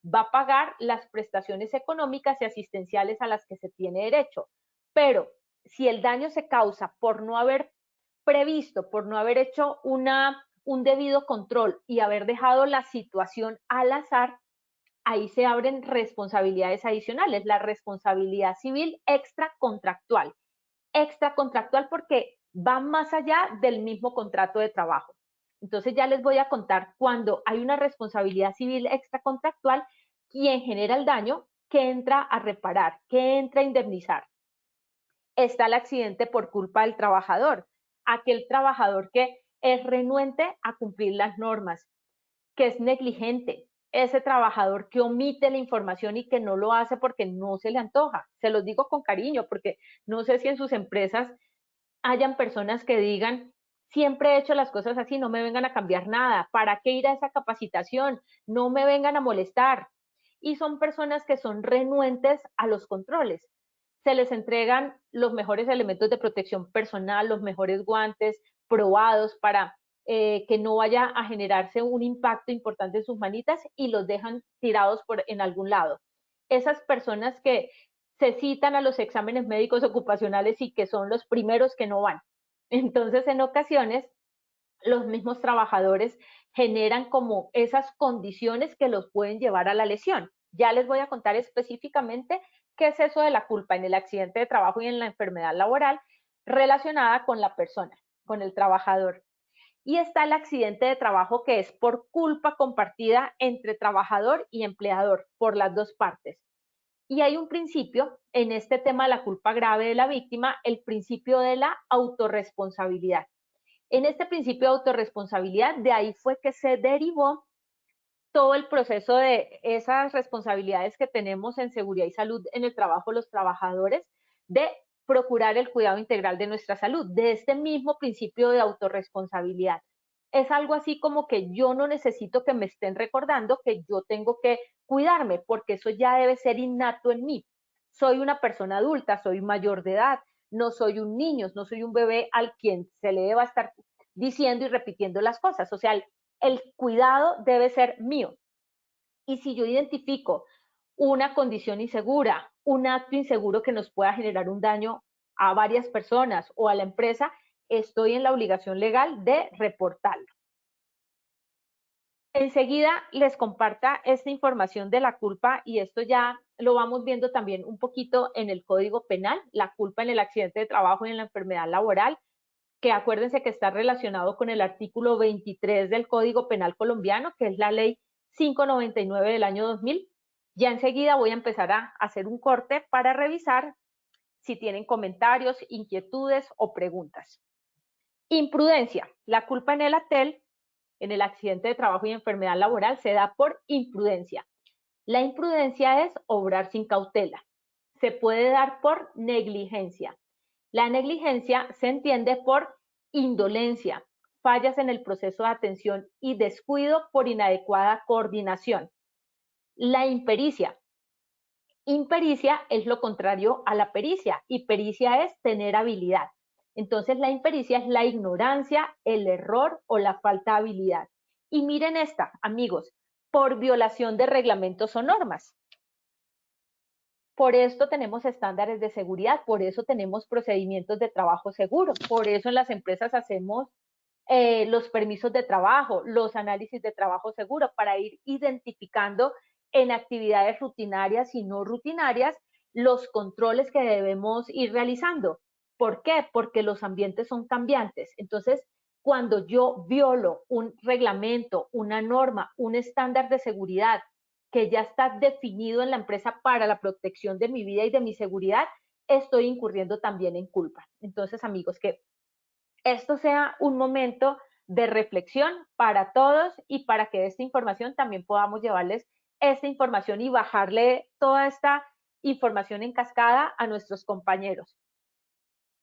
Va a pagar las prestaciones económicas y asistenciales a las que se tiene derecho. Pero si el daño se causa por no haber previsto, por no haber hecho un debido control y haber dejado la situación al azar, ahí se abren responsabilidades adicionales, la responsabilidad civil extracontractual. Extracontractual porque va más allá del mismo contrato de trabajo. Entonces ya les voy a contar cuando hay una responsabilidad civil extracontractual, quién genera el daño, qué entra a reparar, qué entra a indemnizar. Está el accidente por culpa del trabajador, aquel trabajador que es renuente a cumplir las normas, que es negligente, ese trabajador que omite la información y que no lo hace porque no se le antoja. Se los digo con cariño porque no sé si en sus empresas hayan personas que digan, siempre he hecho las cosas así, no me vengan a cambiar nada, ¿para qué ir a esa capacitación? No me vengan a molestar. Y son personas que son renuentes a los controles. Se les entregan los mejores elementos de protección personal, los mejores guantes probados para que no vaya a generarse un impacto importante en sus manitas y los dejan tirados en algún lado. Esas personas que se citan a los exámenes médicos ocupacionales y que son los primeros que no van. Entonces, en ocasiones, los mismos trabajadores generan como esas condiciones que los pueden llevar a la lesión. Ya les voy a contar específicamente qué es eso de la culpa en el accidente de trabajo y en la enfermedad laboral relacionada con la persona, con el trabajador. Y está el accidente de trabajo que es por culpa compartida entre trabajador y empleador, por las dos partes. Y hay un principio en este tema de la culpa grave de la víctima, el principio de la autorresponsabilidad. En este principio de autorresponsabilidad, de ahí fue que se derivó todo el proceso de esas responsabilidades que tenemos en seguridad y salud en el trabajo los trabajadores, de procurar el cuidado integral de nuestra salud, de este mismo principio de autorresponsabilidad. Es algo así como que yo no necesito que me estén recordando que yo tengo que cuidarme, porque eso ya debe ser innato en mí. Soy una persona adulta, soy mayor de edad, no soy un niño, no soy un bebé al quien se le deba estar diciendo y repitiendo las cosas. O sea, el cuidado debe ser mío. Y si yo identifico una condición insegura, un acto inseguro que nos pueda generar un daño a varias personas o a la empresa, estoy en la obligación legal de reportarlo. Enseguida les comparta esta información de la culpa y esto ya lo vamos viendo también un poquito en el Código Penal, la culpa en el accidente de trabajo y en la enfermedad laboral, que acuérdense que está relacionado con el artículo 23 del Código Penal colombiano, que es la ley 599 del año 2000. Ya enseguida voy a empezar a hacer un corte para revisar si tienen comentarios, inquietudes o preguntas. Imprudencia. La culpa en el ATEL, en el accidente de trabajo y enfermedad laboral, se da por imprudencia. La imprudencia es obrar sin cautela. Se puede dar por negligencia. La negligencia se entiende por indolencia, fallas en el proceso de atención y descuido por inadecuada coordinación. La impericia. Impericia es lo contrario a la pericia y pericia es tener habilidad. Entonces la impericia es la ignorancia, el error o la falta de habilidad. Y miren esta, amigos, por violación de reglamentos o normas. Por esto tenemos estándares de seguridad, por eso tenemos procedimientos de trabajo seguro, por eso en las empresas hacemos los permisos de trabajo, los análisis de trabajo seguro, para ir identificando en actividades rutinarias y no rutinarias los controles que debemos ir realizando. ¿Por qué? Porque los ambientes son cambiantes. Entonces, cuando yo violo un reglamento, una norma, un estándar de seguridad que ya está definido en la empresa para la protección de mi vida y de mi seguridad, estoy incurriendo también en culpa. Entonces, amigos, que esto sea un momento de reflexión para todos y para que de esta información también podamos llevarles esta información y bajarle toda esta información en cascada a nuestros compañeros.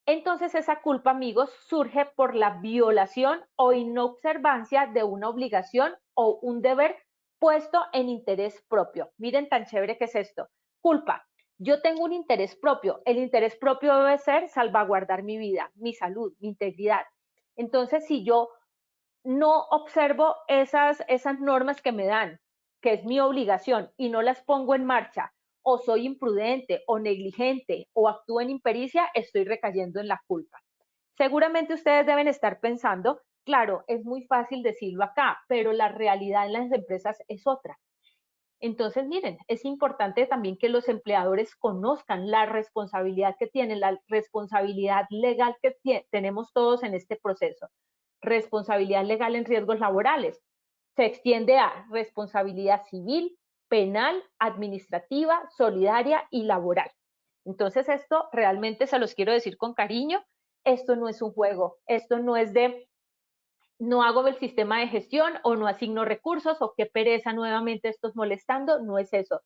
Entonces esa culpa, amigos, surge por la violación o inobservancia de una obligación o un deber puesto en interés propio. Miren tan chévere que es esto. Culpa. Yo tengo un interés propio. El interés propio debe ser salvaguardar mi vida, mi salud, mi integridad. Entonces, si yo no observo esas normas que me dan, que es mi obligación, y no las pongo en marcha, o soy imprudente o negligente o actúo en impericia, estoy recayendo en la culpa. Seguramente ustedes deben estar pensando, claro, es muy fácil decirlo acá, pero la realidad en las empresas es otra. Entonces, miren, es importante también que los empleadores conozcan la responsabilidad que tienen, la responsabilidad legal que tenemos todos en este proceso. Responsabilidad legal en riesgos laborales. Se extiende a responsabilidad civil, penal, administrativa, solidaria y laboral. Entonces, esto realmente se los quiero decir con cariño. Esto no es un juego, esto no es de no hago el sistema de gestión o no asigno recursos o qué pereza nuevamente estos molestando, no es eso.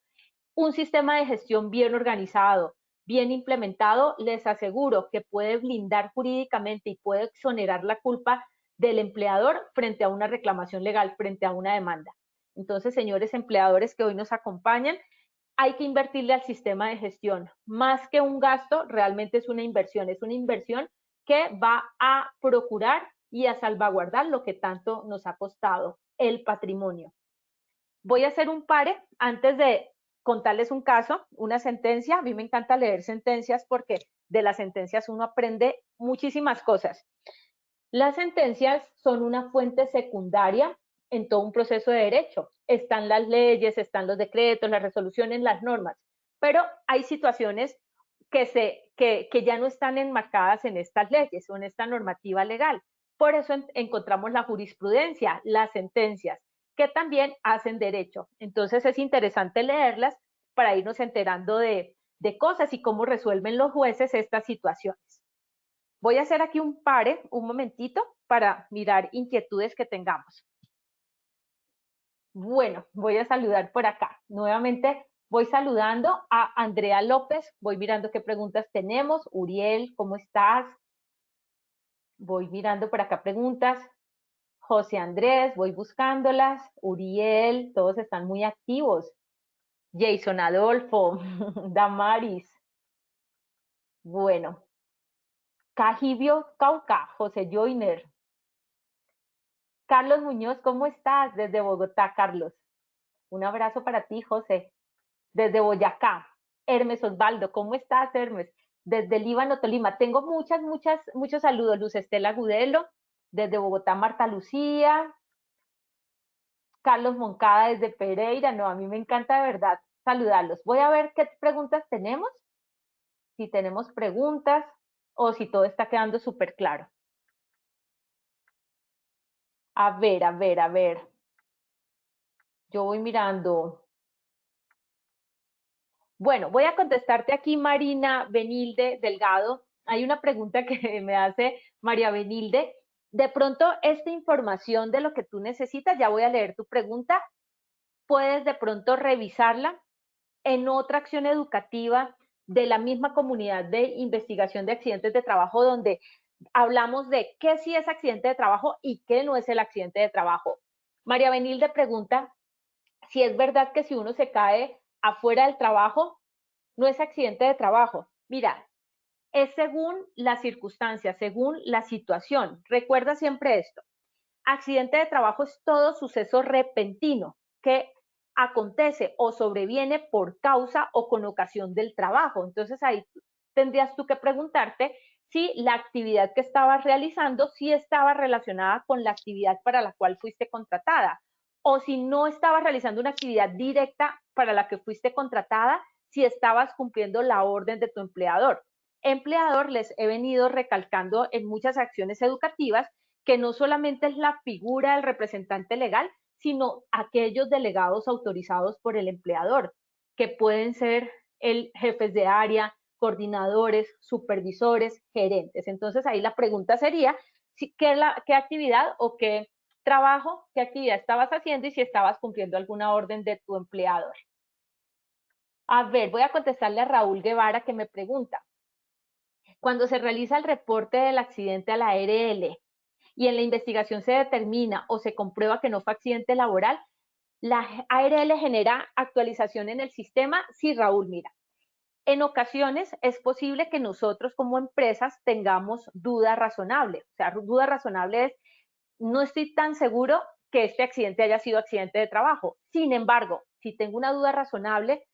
Un sistema de gestión bien organizado, bien implementado, les aseguro que puede blindar jurídicamente y puede exonerar la culpa del empleador frente a una reclamación legal, frente a una demanda. Entonces, señores empleadores que hoy nos acompañan, hay que invertirle al sistema de gestión. Más que un gasto, realmente es una inversión que va a procurar y a salvaguardar lo que tanto nos ha costado, el patrimonio. Voy a hacer un pare antes de contarles un caso, una sentencia. A mí me encanta leer sentencias porque de las sentencias uno aprende muchísimas cosas. Las sentencias son una fuente secundaria en todo un proceso de derecho. Están las leyes, están los decretos, las resoluciones, las normas, pero hay situaciones que ya no están enmarcadas en estas leyes o en esta normativa legal. Por eso encontramos la jurisprudencia, las sentencias, que también hacen derecho. Entonces es interesante leerlas para irnos enterando de cosas y cómo resuelven los jueces estas situaciones. Voy a hacer aquí un pare, un momentito, para mirar inquietudes que tengamos. Bueno, voy a saludar por acá. Nuevamente voy saludando a Andrea López, voy mirando qué preguntas tenemos. Uriel, ¿cómo estás? Voy mirando por acá preguntas. José Andrés, voy buscándolas. Uriel, todos están muy activos. Jason Adolfo, Damaris. Bueno, Cajibio Cauca, José Joyner. Carlos Muñoz, ¿cómo estás? Desde Bogotá, Carlos. Un abrazo para ti, José. Desde Boyacá. Hermes Osvaldo, ¿cómo estás, Hermes? Desde Líbano, Tolima. Tengo muchos saludos. Luz Estela Gudelo, desde Bogotá, Marta Lucía. Carlos Moncada, desde Pereira. No, a mí me encanta de verdad saludarlos. Voy a ver qué preguntas tenemos. Si tenemos preguntas o si todo está quedando súper claro. A ver, a ver, a ver. Yo voy mirando. Bueno, voy a contestarte aquí, Marina Benilde Delgado. Hay una pregunta que me hace María Benilde. De pronto, esta información de lo que tú necesitas, ya voy a leer tu pregunta, puedes de pronto revisarla en otra acción educativa de la misma comunidad de investigación de accidentes de trabajo, donde hablamos de qué sí es accidente de trabajo y qué no es el accidente de trabajo. María Benilde pregunta si es verdad que si uno se cae afuera del trabajo, no es accidente de trabajo. Mira, es según las circunstancias, según la situación. Recuerda siempre esto. Accidente de trabajo es todo suceso repentino que acontece o sobreviene por causa o con ocasión del trabajo. Entonces ahí tendrías tú que preguntarte si la actividad que estabas realizando sí estaba relacionada con la actividad para la cual fuiste contratada, o si no estabas realizando una actividad directa para la que fuiste contratada, si estabas cumpliendo la orden de tu empleador. Empleador, les he venido recalcando en muchas acciones educativas que no solamente es la figura del representante legal, sino aquellos delegados autorizados por el empleador, que pueden ser el jefes de área, coordinadores, supervisores, gerentes. Entonces ahí la pregunta sería qué actividad o qué trabajo, qué actividad estabas haciendo y si estabas cumpliendo alguna orden de tu empleador. A ver, voy a contestarle a Raúl Guevara que me pregunta, cuando se realiza el reporte del accidente a la ARL y en la investigación se determina o se comprueba que no fue accidente laboral, ¿la ARL genera actualización en el sistema? Sí, Raúl, mira. En ocasiones es posible que nosotros como empresas tengamos duda razonable. O sea, duda razonable es, no estoy tan seguro que este accidente haya sido accidente de trabajo. Sin embargo, si tengo una duda razonable,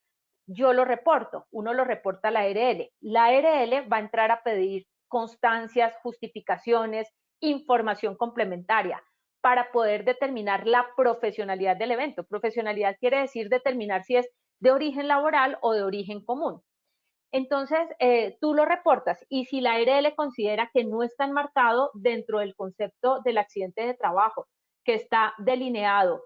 yo lo reporto, uno lo reporta a la ARL. La ARL va a entrar a pedir constancias, justificaciones, información complementaria para poder determinar la profesionalidad del evento. Profesionalidad quiere decir determinar si es de origen laboral o de origen común. Entonces, tú lo reportas y si la ARL considera que no está enmarcado dentro del concepto del accidente de trabajo, que está delineado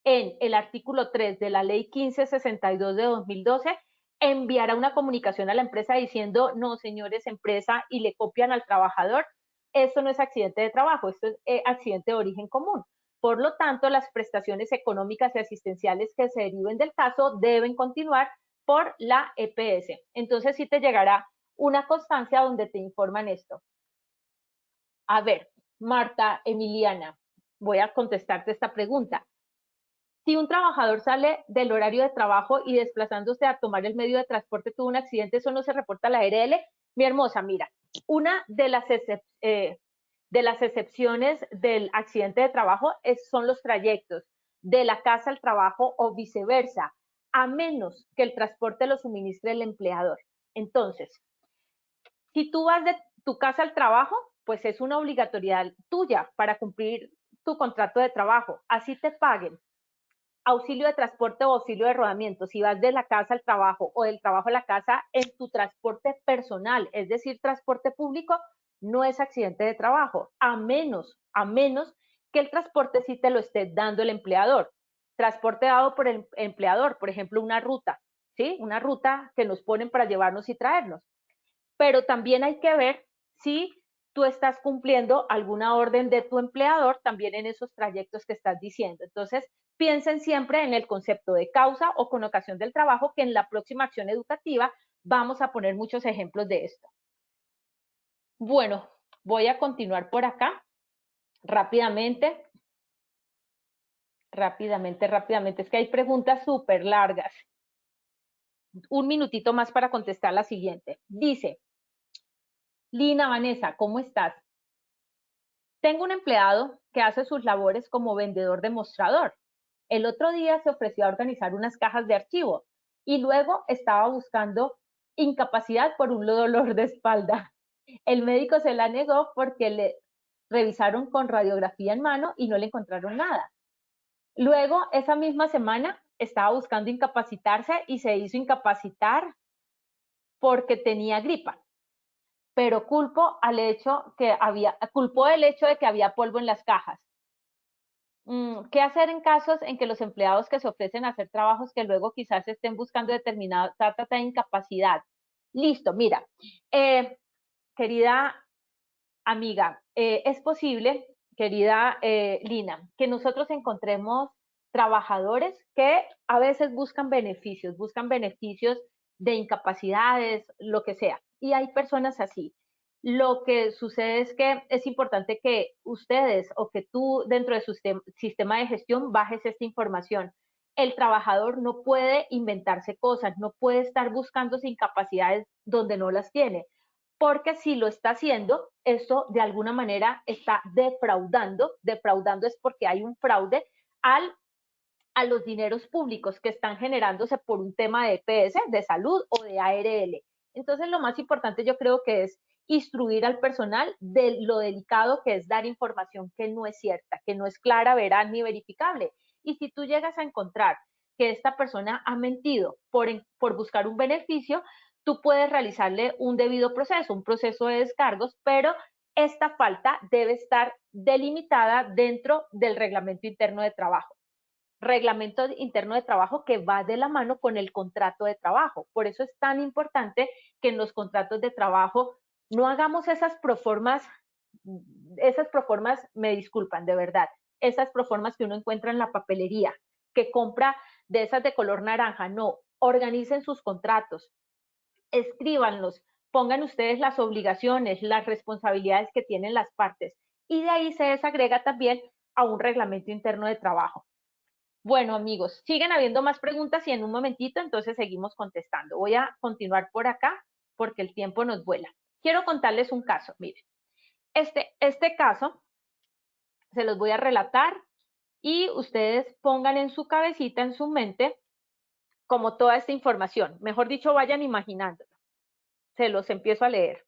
en el artículo 3 de la ley 1562 de 2012, enviará una comunicación a la empresa diciendo, no, señores, empresa, y le copian al trabajador, esto no es accidente de trabajo, esto es accidente de origen común. Por lo tanto, las prestaciones económicas y asistenciales que se deriven del caso deben continuar por la EPS. Entonces, sí te llegará una constancia donde te informan esto. A ver, Marta Emiliana, voy a contestarte esta pregunta. Si un trabajador sale del horario de trabajo y desplazándose a tomar el medio de transporte tuvo un accidente, ¿eso no se reporta a la ARL? Mi hermosa, mira, una de las excepciones del accidente de trabajo son los trayectos de la casa al trabajo o viceversa, a menos que el transporte lo suministre el empleador. Entonces, si tú vas de tu casa al trabajo, pues es una obligatoriedad tuya para cumplir tu contrato de trabajo. Así te paguen auxilio de transporte o auxilio de rodamiento, si vas de la casa al trabajo o del trabajo a la casa en tu transporte personal, es decir, transporte público, no es accidente de trabajo, a menos que el transporte sí te lo esté dando el empleador. Transporte dado por el empleador, por ejemplo, una ruta, ¿sí? Una ruta que nos ponen para llevarnos y traernos. Pero también hay que ver si tú estás cumpliendo alguna orden de tu empleador también en esos trayectos que estás diciendo. Entonces, piensen siempre en el concepto de causa o con ocasión del trabajo, que en la próxima acción educativa vamos a poner muchos ejemplos de esto. Bueno, voy a continuar por acá rápidamente. Es que hay preguntas súper largas. Un minutito más para contestar la siguiente. Dice, Lina Vanessa, ¿cómo estás? Tengo un empleado que hace sus labores como vendedor de mostrador. El otro día se ofreció a organizar unas cajas de archivo y luego estaba buscando incapacidad por un dolor de espalda. El médico se la negó porque le revisaron con radiografía en mano y no le encontraron nada. Luego, esa misma semana, estaba buscando incapacitarse y se hizo incapacitar porque tenía gripa, pero culpó el hecho de que había polvo en las cajas. ¿Qué hacer en casos en que los empleados que se ofrecen a hacer trabajos que luego quizás estén buscando determinada data de incapacidad? Listo, mira, querida amiga, es posible, querida Lina, que nosotros encontremos trabajadores que a veces buscan beneficios de incapacidades, lo que sea. Y hay personas así. Lo que sucede es que es importante que ustedes o que tú dentro de su sistema de gestión bajes esta información. El trabajador no puede inventarse cosas, no puede estar buscando incapacidades donde no las tiene, porque si lo está haciendo, eso de alguna manera está defraudando es porque hay un fraude a los dineros públicos que están generándose por un tema de EPS, de salud o de ARL. Entonces, lo más importante yo creo que es instruir al personal de lo delicado que es dar información que no es cierta, que no es clara, veraz ni verificable. Y si tú llegas a encontrar que esta persona ha mentido por buscar un beneficio, tú puedes realizarle un debido proceso, un proceso de descargos, pero esta falta debe estar delimitada dentro del reglamento interno de trabajo. Reglamento interno de trabajo que va de la mano con el contrato de trabajo. Por eso es tan importante que en los contratos de trabajo no hagamos esas proformas, me disculpan, de verdad, esas proformas que uno encuentra en la papelería, que compra de esas de color naranja, no, organicen sus contratos, escríbanlos, pongan ustedes las obligaciones, las responsabilidades que tienen las partes y de ahí se desagrega también a un reglamento interno de trabajo. Bueno, amigos, siguen habiendo más preguntas y en un momentito entonces seguimos contestando. Voy a continuar por acá porque el tiempo nos vuela. Quiero contarles un caso, miren. Este caso se los voy a relatar y ustedes pongan en su cabecita, en su mente, como toda esta información. Mejor dicho, vayan imaginándolo. Se los empiezo a leer.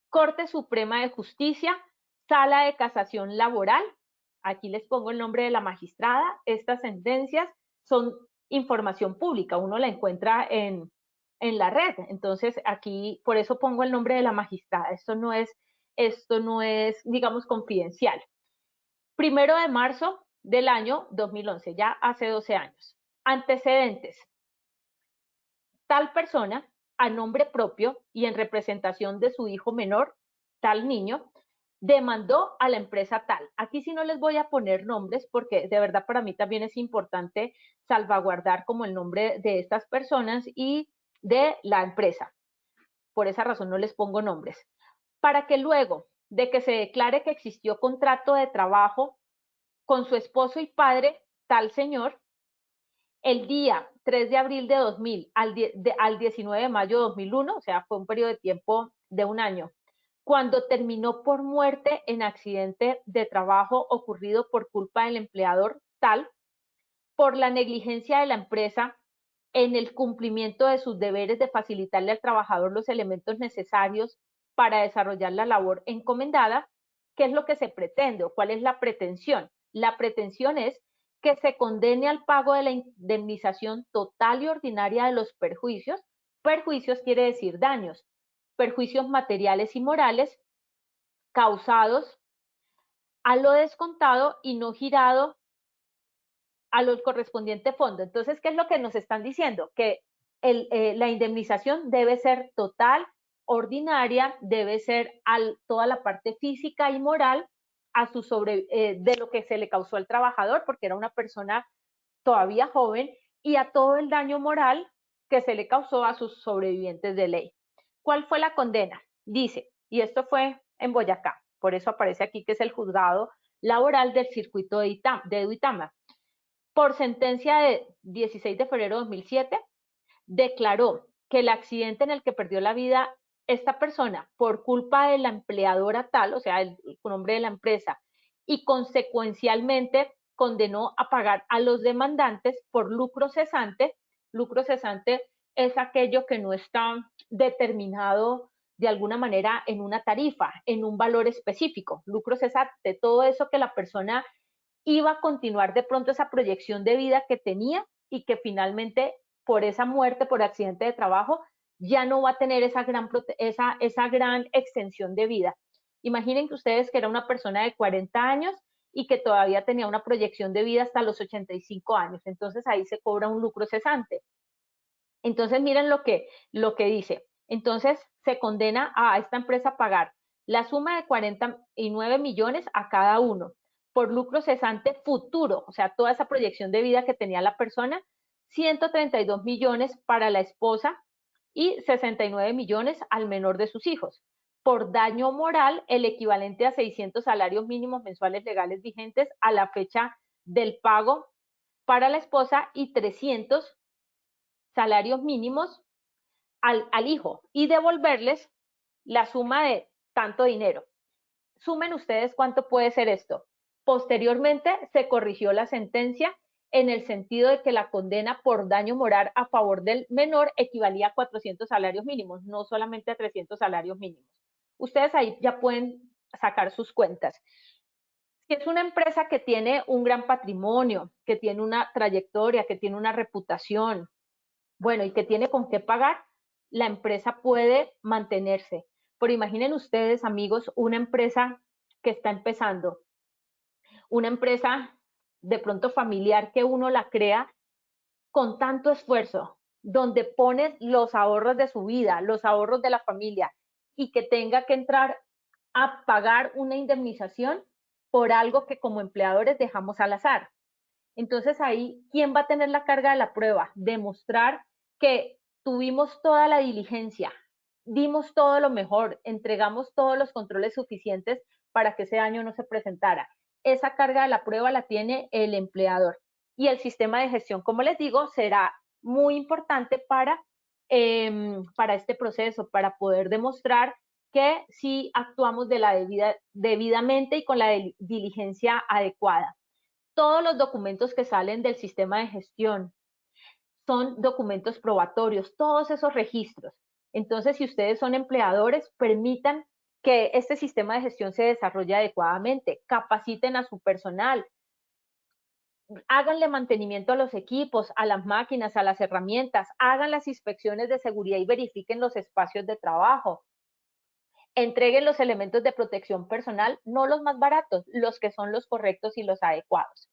Corte Suprema de Justicia, Sala de Casación Laboral. Aquí les pongo el nombre de la magistrada. Estas sentencias son información pública, uno la encuentra en la red. Entonces, aquí, por eso pongo el nombre de la magistrada. Esto no es, digamos, confidencial. 1 de marzo del año 2011, ya hace 12 años. Antecedentes. Tal persona, a nombre propio y en representación de su hijo menor, tal niño, demandó a la empresa tal. Aquí sí no les voy a poner nombres porque de verdad para mí también es importante salvaguardar como el nombre de estas personas y de la empresa. Por esa razón no les pongo nombres. Para que luego de que se declare que existió contrato de trabajo con su esposo y padre, tal señor, el día 3 de abril de 2000 al 19 de mayo de 2001, o sea, fue un periodo de tiempo de un año, cuando terminó por muerte en accidente de trabajo ocurrido por culpa del empleador tal, por la negligencia de la empresa en el cumplimiento de sus deberes de facilitarle al trabajador los elementos necesarios para desarrollar la labor encomendada, ¿qué es lo que se pretende o cuál es la pretensión? La pretensión es que se condene al pago de la indemnización total y ordinaria de los perjuicios. Perjuicios quiere decir daños, perjuicios materiales y morales causados a lo descontado y no girado a lo correspondiente fondo. Entonces, ¿qué es lo que nos están diciendo? Que la indemnización debe ser total, ordinaria, debe ser toda la parte física y moral de lo que se le causó al trabajador, porque era una persona todavía joven, y a todo el daño moral que se le causó a sus sobrevivientes de ley. ¿Cuál fue la condena? Dice, y esto fue en Boyacá, por eso aparece aquí que es el juzgado laboral del circuito de Duitama. Por sentencia de 16 de febrero de 2007, declaró que el accidente en el que perdió la vida esta persona por culpa de la empleadora tal, o sea, el nombre de la empresa, y consecuencialmente condenó a pagar a los demandantes por lucro cesante. Lucro cesante es aquello que no está determinado de alguna manera en una tarifa, en un valor específico. Lucro cesante, todo eso que la persona iba a continuar de pronto esa proyección de vida que tenía y que finalmente por esa muerte, por accidente de trabajo, ya no va a tener esa gran extensión de vida. Imaginen que ustedes que era una persona de 40 años y que todavía tenía una proyección de vida hasta los 85 años. Entonces ahí se cobra un lucro cesante. Entonces miren lo que dice. Entonces se condena a esta empresa a pagar la suma de 49 millones a cada uno por lucro cesante futuro, o sea, toda esa proyección de vida que tenía la persona, 132 millones para la esposa y 69 millones al menor de sus hijos. Por daño moral, el equivalente a 600 salarios mínimos mensuales legales vigentes a la fecha del pago para la esposa y 300 salarios mínimos al hijo y devolverles la suma de tanto dinero. Sumen ustedes cuánto puede ser esto. Posteriormente se corrigió la sentencia en el sentido de que la condena por daño moral a favor del menor equivalía a 400 salarios mínimos, no solamente a 300 salarios mínimos. Ustedes ahí ya pueden sacar sus cuentas. Si es una empresa que tiene un gran patrimonio, que tiene una trayectoria, que tiene una reputación, bueno, y que tiene con qué pagar, la empresa puede mantenerse. Pero imaginen ustedes, amigos, una empresa que está empezando, una empresa de pronto familiar que uno la crea con tanto esfuerzo, donde pone los ahorros de su vida, los ahorros de la familia, y que tenga que entrar a pagar una indemnización por algo que como empleadores dejamos al azar. Entonces ahí, ¿quién va a tener la carga de la prueba? Demostrar que tuvimos toda la diligencia, dimos todo lo mejor, entregamos todos los controles suficientes para que ese daño no se presentara. Esa carga de la prueba la tiene el empleador. Y el sistema de gestión, como les digo, será muy importante para este proceso, para poder demostrar que sí actuamos debidamente y con la diligencia adecuada. Todos los documentos que salen del sistema de gestión son documentos probatorios, todos esos registros. Entonces, si ustedes son empleadores, permitan que este sistema de gestión se desarrolle adecuadamente, capaciten a su personal, háganle mantenimiento a los equipos, a las máquinas, a las herramientas, hagan las inspecciones de seguridad y verifiquen los espacios de trabajo. Entreguen los elementos de protección personal, no los más baratos, los que son los correctos y los adecuados.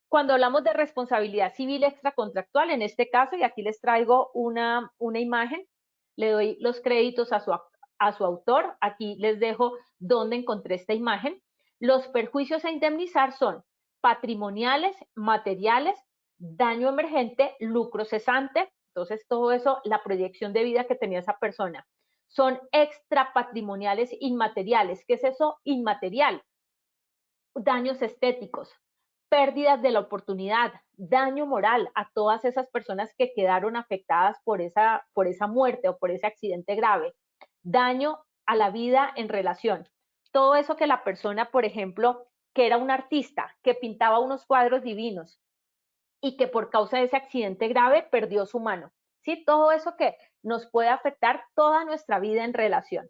Cuando hablamos de responsabilidad civil extracontractual, en este caso, y aquí les traigo una imagen, le doy los créditos a su autor, aquí les dejo dónde encontré esta imagen. Los perjuicios a indemnizar son patrimoniales, materiales, daño emergente, lucro cesante, entonces todo eso, la proyección de vida que tenía esa persona. Son extrapatrimoniales inmateriales. ¿Qué es eso inmaterial? Daños estéticos, pérdidas de la oportunidad, daño moral a todas esas personas que quedaron afectadas por esa muerte o por ese accidente grave, daño a la vida en relación. Todo eso que la persona, por ejemplo, que era un artista, que pintaba unos cuadros divinos y que por causa de ese accidente grave perdió su mano. ¿Sí? Todo eso que nos puede afectar toda nuestra vida en relación.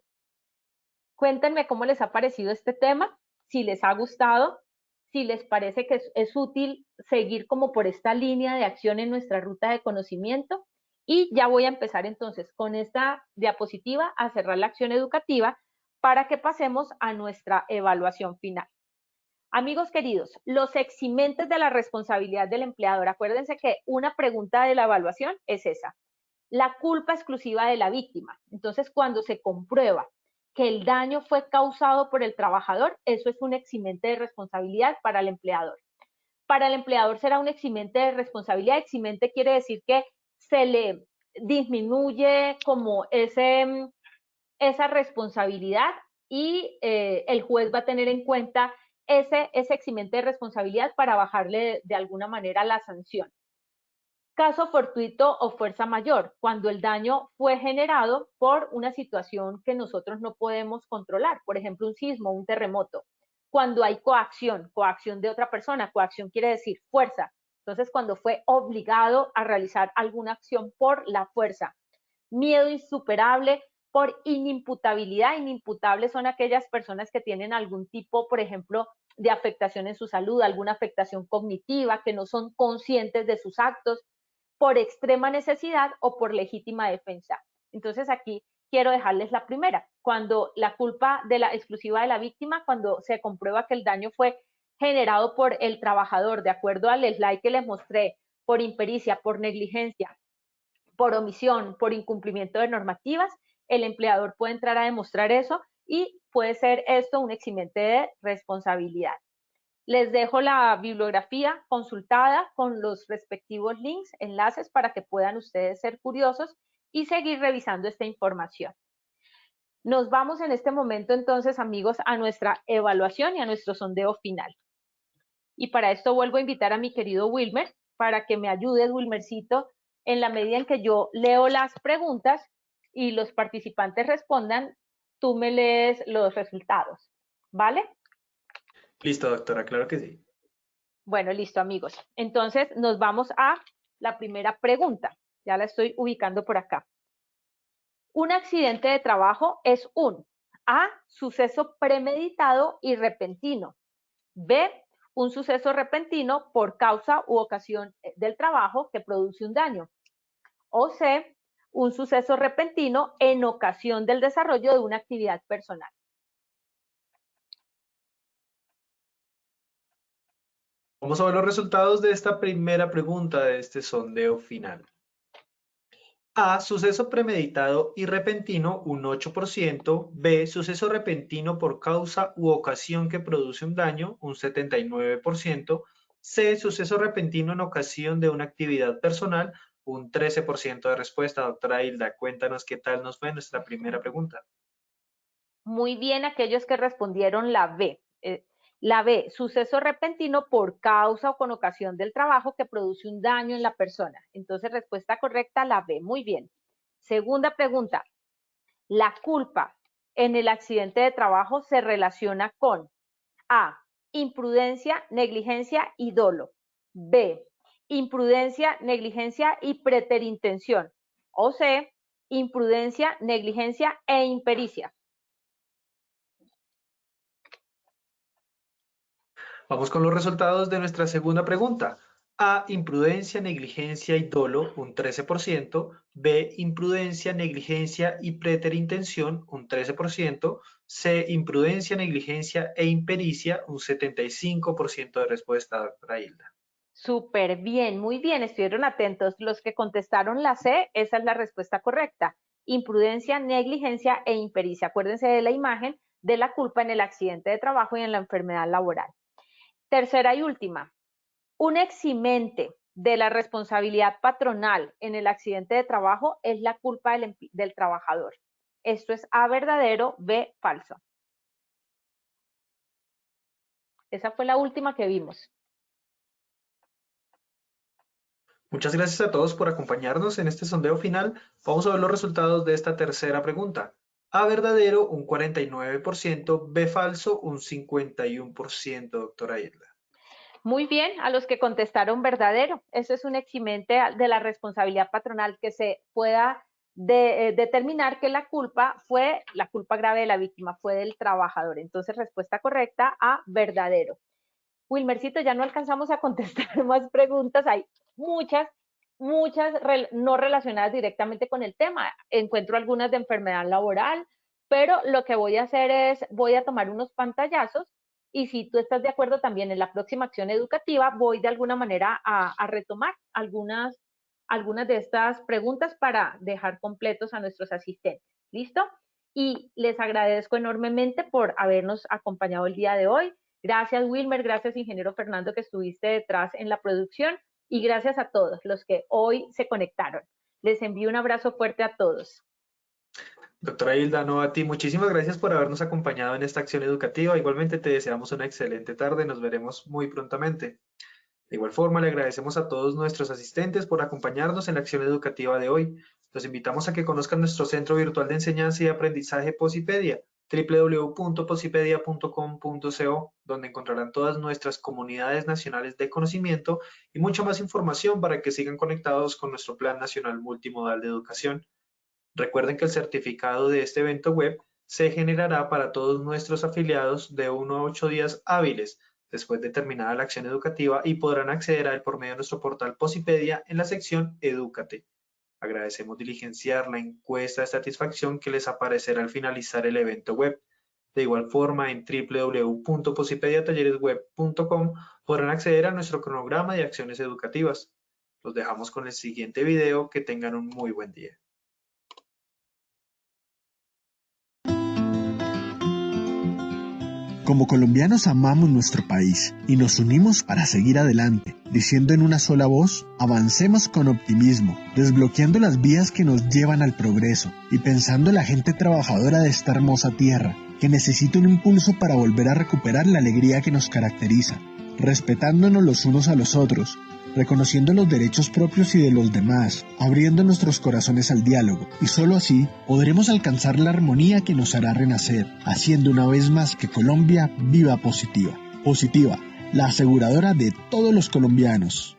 Cuéntenme cómo les ha parecido este tema, si les ha gustado, si les parece que es útil seguir como por esta línea de acción en nuestra ruta de conocimiento. Y ya voy a empezar entonces con esta diapositiva a cerrar la acción educativa para que pasemos a nuestra evaluación final. Amigos queridos, los eximentes de la responsabilidad del empleador. Acuérdense que una pregunta de la evaluación es esa. La culpa exclusiva de la víctima. Entonces, cuando se comprueba que el daño fue causado por el trabajador, eso es un eximente de responsabilidad para el empleador. Para el empleador será un eximente de responsabilidad. Eximente quiere decir que se le disminuye como esa responsabilidad y el juez va a tener en cuenta ese eximente de responsabilidad para bajarle de alguna manera la sanción. Caso fortuito o fuerza mayor, cuando el daño fue generado por una situación que nosotros no podemos controlar, por ejemplo, un sismo, un terremoto. Cuando hay coacción de otra persona, coacción quiere decir fuerza. Entonces, cuando fue obligado a realizar alguna acción por la fuerza. Miedo insuperable por inimputabilidad. Inimputables son aquellas personas que tienen algún tipo, por ejemplo, de afectación en su salud, alguna afectación cognitiva, que no son conscientes de sus actos, por extrema necesidad o por legítima defensa. Entonces aquí quiero dejarles la primera. Cuando la culpa de la exclusiva de la víctima, cuando se comprueba que el daño fue generado por el trabajador, de acuerdo al slide que les mostré, por impericia, por negligencia, por omisión, por incumplimiento de normativas, el empleador puede entrar a demostrar eso y puede ser esto un eximente de responsabilidad. Les dejo la bibliografía consultada con los respectivos links, enlaces para que puedan ustedes ser curiosos y seguir revisando esta información. Nos vamos en este momento entonces, amigos, a nuestra evaluación y a nuestro sondeo final. Y para esto vuelvo a invitar a mi querido Wilmer para que me ayude, Wilmercito, en la medida en que yo leo las preguntas y los participantes respondan, tú me lees los resultados, ¿vale? Listo, doctora, claro que sí. Bueno, listo, amigos. Entonces, nos vamos a la primera pregunta. Ya la estoy ubicando por acá. Un accidente de trabajo es un A, suceso premeditado y repentino. B, un suceso repentino por causa u ocasión del trabajo que produce un daño. O C, un suceso repentino en ocasión del desarrollo de una actividad personal. Vamos a ver los resultados de esta primera pregunta de este sondeo final. A, suceso premeditado y repentino, un 8%. B, suceso repentino por causa u ocasión que produce un daño, un 79%. C, suceso repentino en ocasión de una actividad personal, un 13% de respuesta. Doctora Hilda, cuéntanos qué tal nos fue nuestra primera pregunta. Muy bien aquellos que respondieron la B. La B, suceso repentino por causa o con ocasión del trabajo que produce un daño en la persona. Entonces, respuesta correcta, la B. Muy bien. Segunda pregunta. La culpa en el accidente de trabajo se relaciona con A, imprudencia, negligencia y dolo. B, imprudencia, negligencia y preterintención. O C, imprudencia, negligencia e impericia. Vamos con los resultados de nuestra segunda pregunta. A, imprudencia, negligencia y dolo, un 13%. B, imprudencia, negligencia y preterintención, un 13%. C, imprudencia, negligencia e impericia, un 75% de respuesta, doctora Hilda. Súper bien, muy bien, estuvieron atentos. Los que contestaron la C, esa es la respuesta correcta. Imprudencia, negligencia e impericia. Acuérdense de la imagen de la culpa en el accidente de trabajo y en la enfermedad laboral. Tercera y última. Un eximente de la responsabilidad patronal en el accidente de trabajo es la culpa del trabajador. Esto es A, verdadero, B, falso. Esa fue la última que vimos. Muchas gracias a todos por acompañarnos en este sondeo final. Vamos a ver los resultados de esta tercera pregunta. A, verdadero, un 49%. B, falso, un 51%, doctora Hilda. Muy bien, a los que contestaron verdadero. Eso es un eximente de la responsabilidad patronal, que se pueda determinar que la culpa grave de la víctima fue del trabajador. Entonces, respuesta correcta a verdadero. Wilmercito, ya no alcanzamos a contestar más preguntas. Hay muchas no relacionadas directamente con el tema. Encuentro algunas de enfermedad laboral, pero lo que voy a hacer es, voy a tomar unos pantallazos y si tú estás de acuerdo también en la próxima acción educativa, voy de alguna manera a retomar algunas de estas preguntas para dejar completos a nuestros asistentes. ¿Listo? Y les agradezco enormemente por habernos acompañado el día de hoy. Gracias, Wilmer, gracias, ingeniero Fernando, que estuviste detrás en la producción, y gracias a todos los que hoy se conectaron. Les envío un abrazo fuerte a todos. Doctora Hilda, no, a ti muchísimas gracias por habernos acompañado en esta acción educativa. Igualmente te deseamos una excelente tarde. Nos veremos muy prontamente. De igual forma, le agradecemos a todos nuestros asistentes por acompañarnos en la acción educativa de hoy. Los invitamos a que conozcan nuestro Centro Virtual de Enseñanza y Aprendizaje Posipedia, www.posipedia.com.co, donde encontrarán todas nuestras comunidades nacionales de conocimiento y mucha más información para que sigan conectados con nuestro Plan Nacional Multimodal de Educación. Recuerden que el certificado de este evento web se generará para todos nuestros afiliados de 1 a 8 días hábiles después de terminada la acción educativa y podrán acceder a él por medio de nuestro portal Posipedia en la sección Edúcate. Agradecemos diligenciar la encuesta de satisfacción que les aparecerá al finalizar el evento web. De igual forma, en www.posipediatalleresweb.com podrán acceder a nuestro cronograma de acciones educativas. Los dejamos con el siguiente video. Que tengan un muy buen día. Como colombianos amamos nuestro país y nos unimos para seguir adelante, diciendo en una sola voz, avancemos con optimismo, desbloqueando las vías que nos llevan al progreso y pensando en la gente trabajadora de esta hermosa tierra, que necesita un impulso para volver a recuperar la alegría que nos caracteriza, respetándonos los unos a los otros, reconociendo los derechos propios y de los demás, abriendo nuestros corazones al diálogo, y solo así podremos alcanzar la armonía que nos hará renacer, haciendo una vez más que Colombia viva positiva. Positiva, la aseguradora de todos los colombianos.